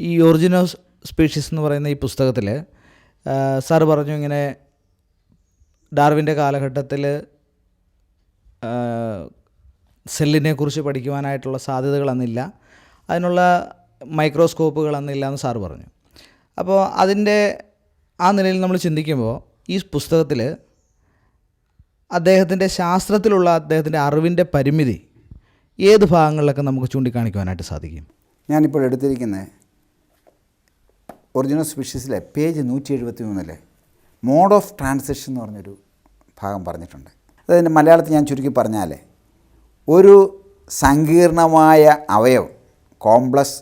ഈ ഒറിജിൻ ഓഫ് സ്പീഷീസ് എന്ന് പറയുന്ന ഈ പുസ്തകത്തിൽ സാർ പറഞ്ഞു ഇങ്ങനെ ഡാർവിൻ്റെ കാലഘട്ടത്തിൽ സെല്ലിനെക്കുറിച്ച് പഠിക്കുവാനായിട്ടുള്ള സാധ്യതകൾ അന്നില്ല, അതിനുള്ള മൈക്രോസ്കോപ്പുകൾ അന്നില്ല എന്ന് സാർ പറഞ്ഞു. അപ്പോൾ അതിൻ്റെ ആ നിലയിൽ നമ്മൾ ചിന്തിക്കുമ്പോൾ ഈ പുസ്തകത്തിൽ അദ്ദേഹത്തിൻ്റെ ശാസ്ത്രത്തിലുള്ള അദ്ദേഹത്തിൻ്റെ അറിവിൻ്റെ പരിമിതി ഏത് ഭാഗങ്ങളിലൊക്കെ നമുക്ക് ചൂണ്ടിക്കാണിക്കുവാനായിട്ട് സാധിക്കും? ഞാനിപ്പോൾ എടുത്തിരിക്കുന്നത് ഒറിജിൻ ഓഫ് സ്പീഷീസിലെ പേജ് 173 മോഡ് ഓഫ് ട്രാൻസിഷൻ എന്ന് പറഞ്ഞൊരു ഭാഗം പറഞ്ഞിട്ടുണ്ട്. അതിൻ്റെ മലയാളത്തിൽ ഞാൻ ചുരുക്കി പറഞ്ഞാൽ, ഒരു സങ്കീർണമായ അവയവം, കോംപ്ലക്സ്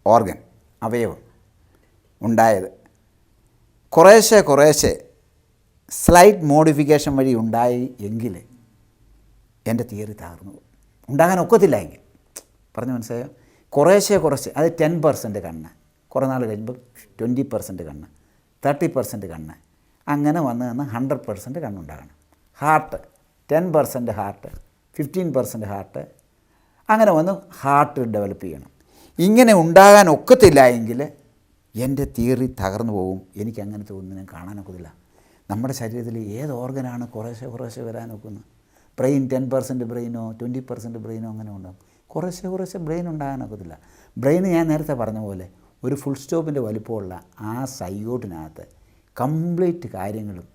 ഓർഗൻ അവയവം ഉണ്ടായത് കുറേശ്ശെ സ്ലൈറ്റ് മോഡിഫിക്കേഷൻ വഴി ഉണ്ടായി എങ്കിൽ എൻ്റെ തിയറി തകർന്നു പോകും. ഉണ്ടാകാൻ ഒക്കത്തില്ല എങ്കിൽ, പറഞ്ഞു മനസ്സിലായോ? കുറേശ്ശെ അത് 10% കണ്ണ്, കുറേ നാൾ കഴിയുമ്പോൾ 20% കണ്ണ്, 30% കണ്ണ്, അങ്ങനെ വന്ന് 100% കണ്ണുണ്ടാകണം. ഹാർട്ട് 10% ഹാർട്ട്, 15% ഹാർട്ട്, അങ്ങനെ വന്ന് ഹാർട്ട് ഡെവലപ്പ് ചെയ്യണം. ഇങ്ങനെ ഉണ്ടാകാൻ ഒക്കത്തില്ല എങ്കിൽ എൻ്റെ തിയറി തകർന്നു പോകും. എനിക്ക് അങ്ങനത്തെ ഒന്നിനും കാണാനൊക്കത്തില്ല. നമ്മുടെ ശരീരത്തിൽ ഏത് ഓർഗനാണ് കുറേശ്ശെ വരാനൊക്കുന്നത്? ബ്രെയിൻ 10% ബ്രെയിനോ 20% ബ്രെയിനോ അങ്ങനെ ഉണ്ടാകും. കുറേശ്ശെ ബ്രെയിൻ ഉണ്ടാകാനൊക്കത്തില്ല. ബ്രെയിൻ ഞാൻ നേരത്തെ പറഞ്ഞ പോലെ ഒരു ഫുൾ സ്റ്റോപ്പിൻ്റെ വലിപ്പമുള്ള ആ സൈഗോട്ടിനകത്ത് കംപ്ലീറ്റ് കാര്യങ്ങളും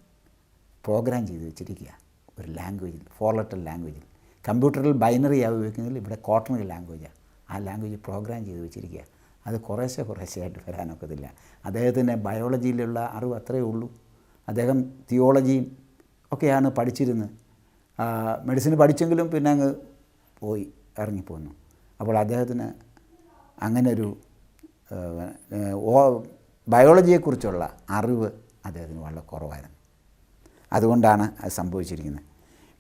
പ്രോഗ്രാം ചെയ്ത് വെച്ചിരിക്കുക ഒരു ലാംഗ്വേജിൽ, 4 ലെറ്റർ ലാംഗ്വേജിൽ. കമ്പ്യൂട്ടറിൽ ബൈനറി ഉപയോഗിക്കുന്നതിൽ ഇവിടെ കോട്ടണറി ലാംഗ്വേജാണ്. ആ ലാംഗ്വേജ് പ്രോഗ്രാം ചെയ്ത് വെച്ചിരിക്കുക. അത് കുറേശ്ശെ ആയിട്ട് വരാനൊക്കത്തില്ല. അദ്ദേഹത്തിന് ബയോളജിയിലുള്ള അറിവ് അത്രയേ ഉള്ളൂ. അദ്ദേഹം തിയോളജിയും ഒക്കെയാണ് പഠിച്ചിരുന്നത്. മെഡിസിൻ പഠിച്ചെങ്കിലും പിന്നെ അങ്ങ് ഇറങ്ങിപ്പോന്നു. അപ്പോൾ അദ്ദേഹത്തിന് അങ്ങനെ ഒരു ബയോളജിയെക്കുറിച്ചുള്ള അറിവ് അദ്ദേഹത്തിന് വളരെ കുറവായിരുന്നു. അതുകൊണ്ടാണ് അത് സംഭവിച്ചിരിക്കുന്നത്.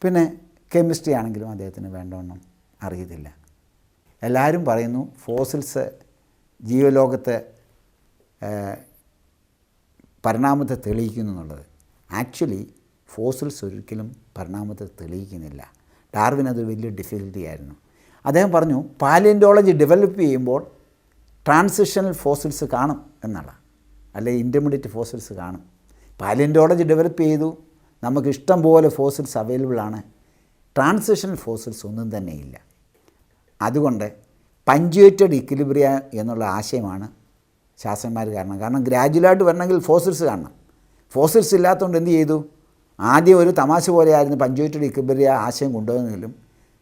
പിന്നെ കെമിസ്ട്രി ആണെങ്കിലും അദ്ദേഹത്തിന് വേണ്ടവണ്ണം അറിയത്തില്ല. എല്ലാവരും പറയുന്നു ഫോസിൽസ് ജീവലോകത്തെ പരിണാമത്തെ തെളിയിക്കുന്നു എന്നുള്ളത്. ആക്ച്വലി ഫോസിൽസ് ഒരിക്കലും പരിണാമത്തെ തെളിയിക്കുന്നില്ല. ഡാർവിൻ അത് വലിയ ഡിഫിക്കൽട്ടി ആയിരുന്നു. അദ്ദേഹം പറഞ്ഞു പാലിയൻറ്റോളജി ഡെവലപ്പ് ചെയ്യുമ്പോൾ ട്രാൻസിഷണൽ ഫോസിൽസ് കാണും എന്നുള്ള. അല്ലെങ്കിൽ ഇൻ്റർമീഡിയറ്റ് ഫോസിൽസ് കാണും. പാലിയൻറ്റോളജി ഡെവലപ്പ് ചെയ്തു, നമുക്ക് ഇഷ്ടം പോലെ ഫോസിൽസ് അവൈലബിൾ ആണ്. ട്രാൻസിഷണൽ ഫോസിൽസ് ഒന്നും തന്നെ ഇല്ല. അതുകൊണ്ട് പഞ്ച്വേറ്റഡ് ഇക്വിലിബ്രിയ എന്നുള്ള ആശയമാണ് ശാസ്ത്രന്മാർ കാരണം ഗ്രാജുവലായിട്ട് വരണമെങ്കിൽ ഫോസിൽസ് കാണണം. ഫോസിൽസ് ഇല്ലാത്തതുകൊണ്ട് എന്ത് ചെയ്തു? ആദ്യം ഒരു തമാശ പോലെയായിരുന്നു പഞ്ച്വേറ്റഡ് ഇക്വിലിബ്രിയ ആശയം കൊണ്ടുവന്നെങ്കിലും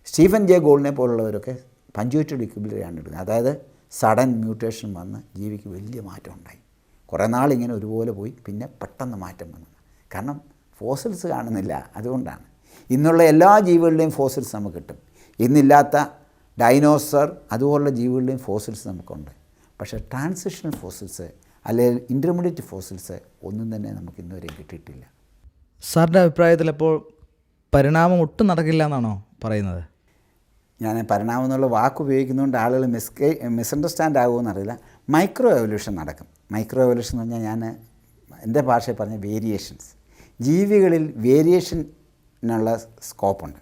സ്റ്റീഫൻ ജെ ഗോൾഡിനെ പോലുള്ളവരൊക്കെ പഞ്ച്വേറ്റഡ് ഇക്വിലിബ്രിയാണ് ഇടുന്നത്. അതായത് സഡൻ മ്യൂട്ടേഷൻ വന്ന് ജീവിക്ക് വലിയ മാറ്റം ഉണ്ടായി. കുറേ നാളിങ്ങനെ ഒരുപോലെ പോയി, പിന്നെ പെട്ടെന്ന് മാറ്റം വന്നു. കാരണം ഫോസിൽസ് കാണുന്നില്ല, അതുകൊണ്ടാണ്. ഇന്നുള്ള എല്ലാ ജീവികളുടെയും ഫോസിൽസ് നമുക്ക് കിട്ടും. ഇന്നില്ലാത്ത ഡൈനോസർ അതുപോലുള്ള ജീവികളുടെയും ഫോസിൽസ് നമുക്കുണ്ട്. പക്ഷേ ട്രാൻസിഷണൽ ഫോസിൽസ് അല്ലെങ്കിൽ ഇൻ്റർമീഡിയറ്റ് ഫോസിൽസ് ഒന്നും തന്നെ നമുക്ക് ഇന്നുവരെയും കിട്ടിയിട്ടില്ല. സാറിൻ്റെ അഭിപ്രായത്തിൽ അപ്പോൾ പരിണാമം ഒട്ടും നടക്കില്ല എന്നാണോ പറയുന്നത്? ഞാൻ പരിണാമം എന്നുള്ള വാക്ക് ഉപയോഗിക്കുന്നതുകൊണ്ട് ആളുകൾ മിസ്അണ്ടർസ്റ്റാൻഡ് ആകുമെന്നറിയില്ല. മൈക്രോ എവല്യൂഷൻ നടക്കും. മൈക്രോ എവല്യൂഷൻ എന്ന് പറഞ്ഞാൽ ഞാൻ എൻ്റെ ഭാഷയിൽ പറഞ്ഞ വേരിയേഷൻസ്. ജീവികളിൽ വേരിയേഷനുള്ള സ്കോപ്പുണ്ട്.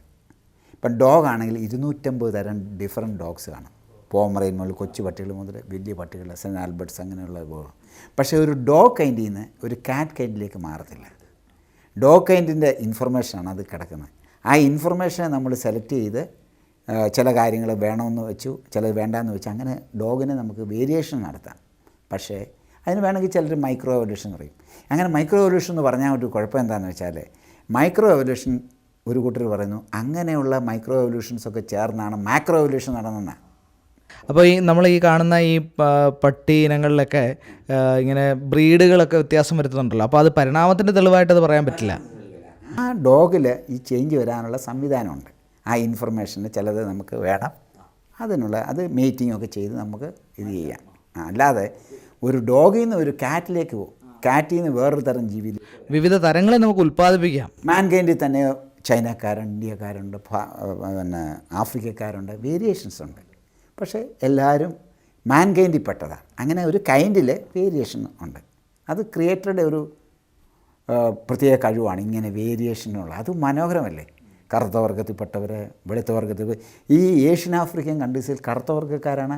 ഇപ്പം ഡോഗ് ആണെങ്കിൽ 250 തരം ഡിഫറെൻറ്റ് ഡോഗ്സ് കാണും. പോമറൈൻ മുതൽ കൊച്ചു പട്ടികൾ മുതൽ വലിയ പട്ടികൾ, സെൻറ്റ് ആൽബർട്ട്സ് അങ്ങനെയുള്ള പോകാം. പക്ഷേ ഒരു ഡോഗ് കൈൻഡിൽ നിന്ന് ഒരു കാറ്റ് കൈൻഡിലേക്ക് മാറത്തില്ല. ഡോഗ് കൈൻഡിൻ്റെ ഇൻഫർമേഷനാണ് അത് കിടക്കുന്നത്. ആ ഇൻഫർമേഷനെ നമ്മൾ സെലക്ട് ചെയ്ത് ചില കാര്യങ്ങൾ വേണമെന്ന് വെച്ചു, ചിലത് വേണ്ടാന്ന് വെച്ചു, അങ്ങനെ ഡോഗിനെ നമുക്ക് വേരിയേഷൻ നടത്താം. പക്ഷേ അതിന് വേണമെങ്കിൽ ചിലർ മൈക്രോ എവല്യൂഷൻ പറയും. അങ്ങനെ മൈക്രോ എവല്യൂഷൻ എന്ന് പറഞ്ഞാൽ ഒരു കുഴപ്പം എന്താണെന്ന് വെച്ചാൽ, മൈക്രോ എവല്യൂഷൻ ഒരു കൂട്ടർ പറയുന്നു അങ്ങനെയുള്ള മൈക്രോ എവല്യൂഷൻസൊക്കെ ചേർന്നാണ് മാക്രോ എവല്യൂഷൻ നടന്നതെന്നാണ്. അപ്പോൾ നമ്മൾ ഈ കാണുന്ന ഈ പട്ടി ഇനങ്ങളിലൊക്കെ ഇങ്ങനെ ബ്രീഡുകളൊക്കെ വ്യത്യാസം വരുത്തുന്നുണ്ടല്ലോ, അപ്പോൾ അത് പരിണാമത്തിൻ്റെ തെളിവായിട്ട് അത് പറയാൻ പറ്റില്ല. ആ ഡോഗിൽ ഈ ചേഞ്ച് വരാനുള്ള സംവിധാനമുണ്ട്. ആ ഇൻഫർമേഷന് ചിലത് നമുക്ക് വേണം, അത് മീറ്റിംഗ് ഒക്കെ ചെയ്ത് നമുക്ക് ഇത് ചെയ്യാം. അല്ലാതെ ഒരു ഡോഗിൽ നിന്ന് ഒരു കാറ്റിലേക്ക് പോകും, കാറ്റിൽ നിന്ന് വേറൊരു തരം ജീവി, വിവിധ തരങ്ങളെ നമുക്ക് ഉൽപ്പാദിപ്പിക്കാം. മാൻകൈൻഡിൽ തന്നെ ചൈനക്കാരുണ്ട്, ഇന്ത്യക്കാരുണ്ട്, പിന്നെ ആഫ്രിക്കക്കാരുണ്ട്, വേരിയേഷൻസ് ഉണ്ട്. പക്ഷേ എല്ലാവരും മാൻകൈൻഡിൽ പെട്ടതാണ്. അങ്ങനെ ഒരു കൈൻഡിൽ വേരിയേഷൻ ഉണ്ട്. അത് ക്രിയേറ്ററുടെ ഒരു പ്രത്യേക കഴിവാണ് ഇങ്ങനെ വേരിയേഷനുള്ള. അത് മനോഹരമല്ലേ? കറുത്ത വർഗത്തിൽപ്പെട്ടവർ, വെളുത്ത വർഗത്തിൽ, ഈ ഏഷ്യൻ ആഫ്രിക്കൻ കൺട്രീസിൽ കറുത്ത വർഗ്ഗക്കാരാണ്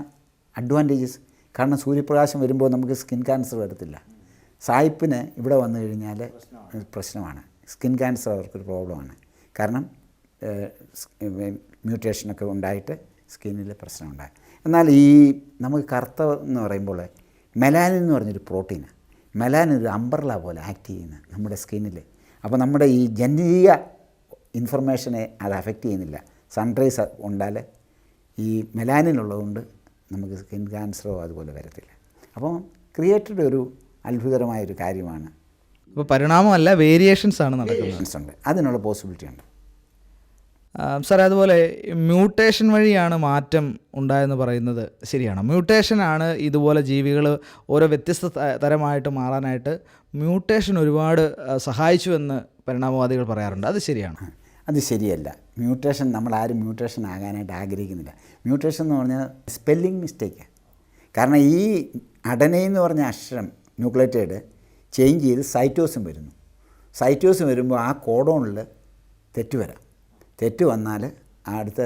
അഡ്വാൻറ്റേജസ്. കാരണം സൂര്യപ്രകാശം വരുമ്പോൾ നമുക്ക് സ്കിൻ ക്യാൻസർ വരത്തില്ല. സായിപ്പിന് ഇവിടെ വന്നു കഴിഞ്ഞാൽ പ്രശ്നമാണ്. സ്കിൻ ക്യാൻസർ അവർക്കൊരു പ്രോബ്ലമാണ്. കാരണം മ്യൂട്ടേഷനൊക്കെ ഉണ്ടായിട്ട് സ്കിന്നിൽ പ്രശ്നമുണ്ടായി. എന്നാൽ ഈ നമുക്ക് കറുത്ത എന്ന് പറയുമ്പോൾ മെലാനിൻ എന്ന് പറഞ്ഞൊരു പ്രോട്ടീനാണ്. മെലാനിൻ ഒരു അംബ്രല പോലെ ആക്ട് ചെയ്യുന്ന നമ്മുടെ സ്കിന്നിൽ. അപ്പോൾ നമ്മുടെ ഈ ജനകീയ ഇൻഫർമേഷനെ അത് അഫക്റ്റ് ചെയ്യുന്നില്ല. സൺറൈസ് ഉണ്ടാൽ ഈ മെലാനിനുള്ളതുകൊണ്ട് നമുക്ക് സ്കിൻ ക്യാൻസറോ അതുപോലെ വരത്തില്ല. അപ്പോൾ ക്രിയേറ്റഡ് ഒരു അത്ഭുതകരമായൊരു കാര്യമാണ്. അപ്പോൾ പരിണാമമല്ല, വേരിയേഷൻസ് ആണ് നടക്കുന്നത്. ഉണ്ട്, അതിനുള്ള പോസിബിലിറ്റി ഉണ്ട്. സാർ, അതുപോലെ മ്യൂട്ടേഷൻ വഴിയാണ് മാറ്റം ഉണ്ടായെന്ന് പറയുന്നത് ശരിയാണ്? മ്യൂട്ടേഷനാണ് ഇതുപോലെ ജീവികൾ ഓരോ വ്യത്യസ്ത തരമായിട്ട് മാറാനായിട്ട് മ്യൂട്ടേഷൻ ഒരുപാട് സഹായിച്ചു എന്ന് പരിണാമവാദികൾ പറയാറുണ്ട്. അത് ശരിയാണ്? അത് ശരിയല്ല. മ്യൂട്ടേഷൻ, നമ്മളാരും മ്യൂട്ടേഷൻ ആകാനായിട്ട് ആഗ്രഹിക്കുന്നില്ല. മ്യൂട്ടേഷൻ എന്ന് പറഞ്ഞാൽ സ്പെല്ലിംഗ് മിസ്റ്റേക്ക്. കാരണം ഈ അഡനൈൻ എന്ന് പറഞ്ഞ അക്ഷരം ന്യൂക്ലിയോടൈഡ് ചേഞ്ച് ചെയ്ത് സൈറ്റോസിൻ വരുന്നു. സൈറ്റോസിൻ വരുമ്പോൾ ആ കോഡോണിൽ തെറ്റ് വരാം. തെറ്റ് വന്നാൽ അടുത്ത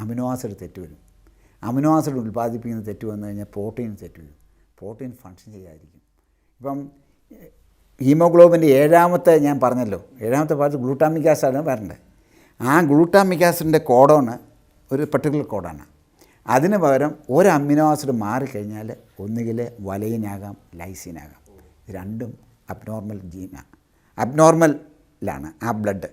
അമിനോ ആസിഡ് തെറ്റ് വരും. അമിനോ ആസിഡ് ഉൽപ്പാദിപ്പിക്കുന്ന തെറ്റ് വന്നു കഴിഞ്ഞാൽ പ്രോട്ടീൻ തെറ്റ് വരും. പ്രോട്ടീൻ ഫങ്ഷൻ ചെയ്യാതിരിക്കും. ഇപ്പം ഹീമോഗ്ലോബിൻ്റെ ഏഴാമത്തെ ഞാൻ പറഞ്ഞല്ലോ, ഏഴാമത്തെ ഭാഗത്ത് ഗ്ലൂട്ടാമിക് ആസിഡാണ് വരേണ്ടത്. ആ ഗ്ലൂട്ടാമിക് ആസിഡിൻ്റെ കോഡോണ് ഒരു പർട്ടിക്കുലർ കോഡാണ്. അതിന് പകരം ഒരു അമിനോ ആസിഡ് മാറിക്കഴിഞ്ഞാൽ ഒന്നുകിൽ വലയിനാകാം, ലൈസിനാകാം. രണ്ടും അബ്നോർമൽ ജീനാണ്, അബ്നോർമലാണ് ആ ബ്ലഡ്.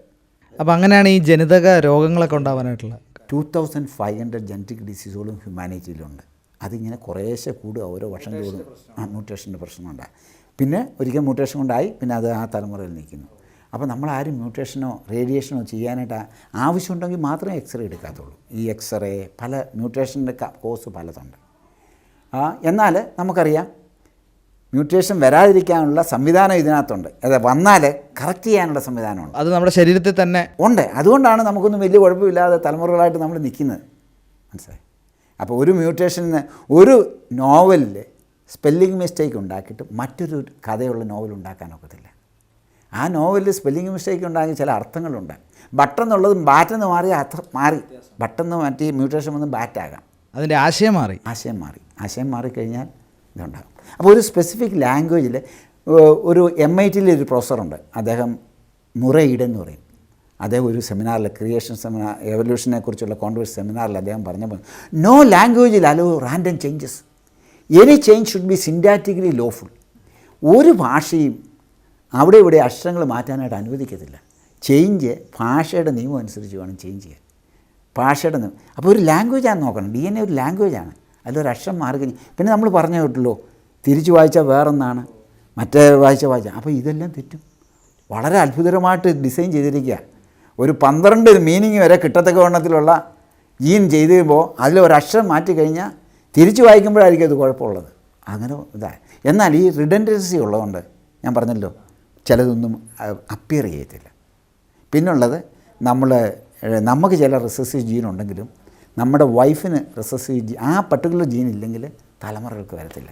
അപ്പോൾ അങ്ങനെയാണ് ഈ ജനിതക രോഗങ്ങളൊക്കെ ഉണ്ടാവാനായിട്ടുള്ള 2500 ജനറ്റിക് ഡിസീസുകളും ഹ്യൂമാനിറ്റിയിലുണ്ട്. അതിങ്ങനെ കുറേശ്ശെ കൂടുക, ഓരോ വർഷം കൂടും മ്യൂട്ടേഷൻ്റെ പ്രശ്നമുണ്ടായി. പിന്നെ ഒരിക്കൽ മ്യൂട്ടേഷൻ കൊണ്ടായി, പിന്നെ അത് ആ തലമുറയിൽ നിൽക്കുന്നു. അപ്പോൾ നമ്മളാരും മ്യൂട്ടേഷനോ റേഡിയേഷനോ ചെയ്യാനായിട്ട് ആവശ്യമുണ്ടെങ്കിൽ മാത്രമേ എക്സ്റേ എടുക്കാത്തുള്ളൂ. ഈ എക്സ്റേ പല മ്യൂട്ടേഷൻ്റെ കോസ് പലതുണ്ട്. എന്നാൽ നമുക്കറിയാം മ്യൂട്ടേഷൻ വരാതിരിക്കാനുള്ള സംവിധാനം ഇതിനകത്തുണ്ട്. അത് വന്നാൽ കറക്റ്റ് ചെയ്യാനുള്ള സംവിധാനമുണ്ട്. അത് നമ്മുടെ ശരീരത്തിൽ തന്നെ ഉണ്ട്. അതുകൊണ്ടാണ് നമുക്കൊന്നും വലിയ കുഴപ്പമില്ലാതെ തലമുറകളായിട്ട് നമ്മൾ നിൽക്കുന്നത്. മനസ്സിലായി? അപ്പോൾ ഒരു മ്യൂട്ടേഷന് ഒരു നോവലിൽ സ്പെല്ലിംഗ് മിസ്റ്റേക്ക് ഉണ്ടാക്കിയിട്ട് മറ്റൊരു കഥയുള്ള നോവൽ ഉണ്ടാക്കാനൊക്കത്തില്ല. ആ നോവലിൽ സ്പെല്ലിംഗ് മിസ്റ്റേക്ക് ഉണ്ടാക്കി ചില അർത്ഥങ്ങളുണ്ട്. ബട്ടെന്നുള്ളതും ബാറ്റെന്ന് മാറി അർത്ഥം മാറി. ബട്ടെന്ന് മാറ്റി മ്യൂട്ടേഷൻ വന്ന് ബാറ്റാകാം. അതിൻ്റെ ആശയം മാറി. ആശയം മാറിക്കഴിഞ്ഞാൽ ഇതുണ്ടാകും. അപ്പോൾ ഒരു സ്പെസിഫിക് ലാംഗ്വേജിൽ ഒരു MIT ഒരു പ്രൊഫസറുണ്ട്, അദ്ദേഹം മുറൈഡ് എന്ന് പറയും. അദ്ദേഹം ഒരു സെമിനാറിൽ, ക്രിയേഷൻ സെമിനാർ, എവല്യൂഷനെ കുറിച്ചുള്ള കോൺട്രവേഴ്സ് സെമിനാറിൽ അദ്ദേഹം പറഞ്ഞപ്പോൾ, നോ ലാംഗ്വേജിൽ hello random changes, any change should be സിൻറ്റാറ്റിക്കലി lawful. ഒരു ഭാഷയും അവിടെ ഇവിടെ അക്ഷരങ്ങൾ മാറ്റാനായിട്ട് അനുവദിക്കത്തില്ല. ചേഞ്ച് ഭാഷയുടെ നിയമം അനുസരിച്ച് വേണം ചേഞ്ച് ചെയ്യാൻ. ഭാഷയുടെ നിയമം. അപ്പോൾ ഒരു ലാംഗ്വേജാണ് നോക്കണം. DNA ഒരു ലാംഗ്വേജാണ്. അതിലൊരു അക്ഷരം മാറി കഴിഞ്ഞ് പിന്നെ നമ്മൾ പറഞ്ഞു കേട്ടല്ലോ, തിരിച്ച് വായിച്ചാൽ വേറൊന്നാണ്, മറ്റേ വായിച്ചാൽ അപ്പോൾ ഇതെല്ലാം തെറ്റും. വളരെ അത്ഭുതകരമായിട്ട് ഡിസൈൻ ചെയ്തിരിക്കുക. ഒരു 12 മീനിങ് വരെ കിട്ടത്തക്ക വണ്ണത്തിലുള്ള ജീൻ ചെയ്ത് കഴിയുമ്പോൾ അതിലൊരക്ഷരം മാറ്റിക്കഴിഞ്ഞാൽ തിരിച്ച് വായിക്കുമ്പോഴായിരിക്കും അത് കുഴപ്പമുള്ളത്. അങ്ങനെ ഇതാണ്. എന്നാൽ ഈ റിഡൻഡൻസി ഉള്ളതുകൊണ്ട് ഞാൻ പറഞ്ഞല്ലോ, ചിലതൊന്നും അപ്പിയർ ചെയ്യത്തില്ല. പിന്നുള്ളത് നമുക്ക് ചില റിസസീവ് ജീൻ ഉണ്ടെങ്കിലും നമ്മുടെ വൈഫിന് റിസസീവ് ആ പർട്ടിക്കുലർ ജീൻ ഇല്ലെങ്കിൽ തലമുറകൾക്ക് വരത്തില്ല.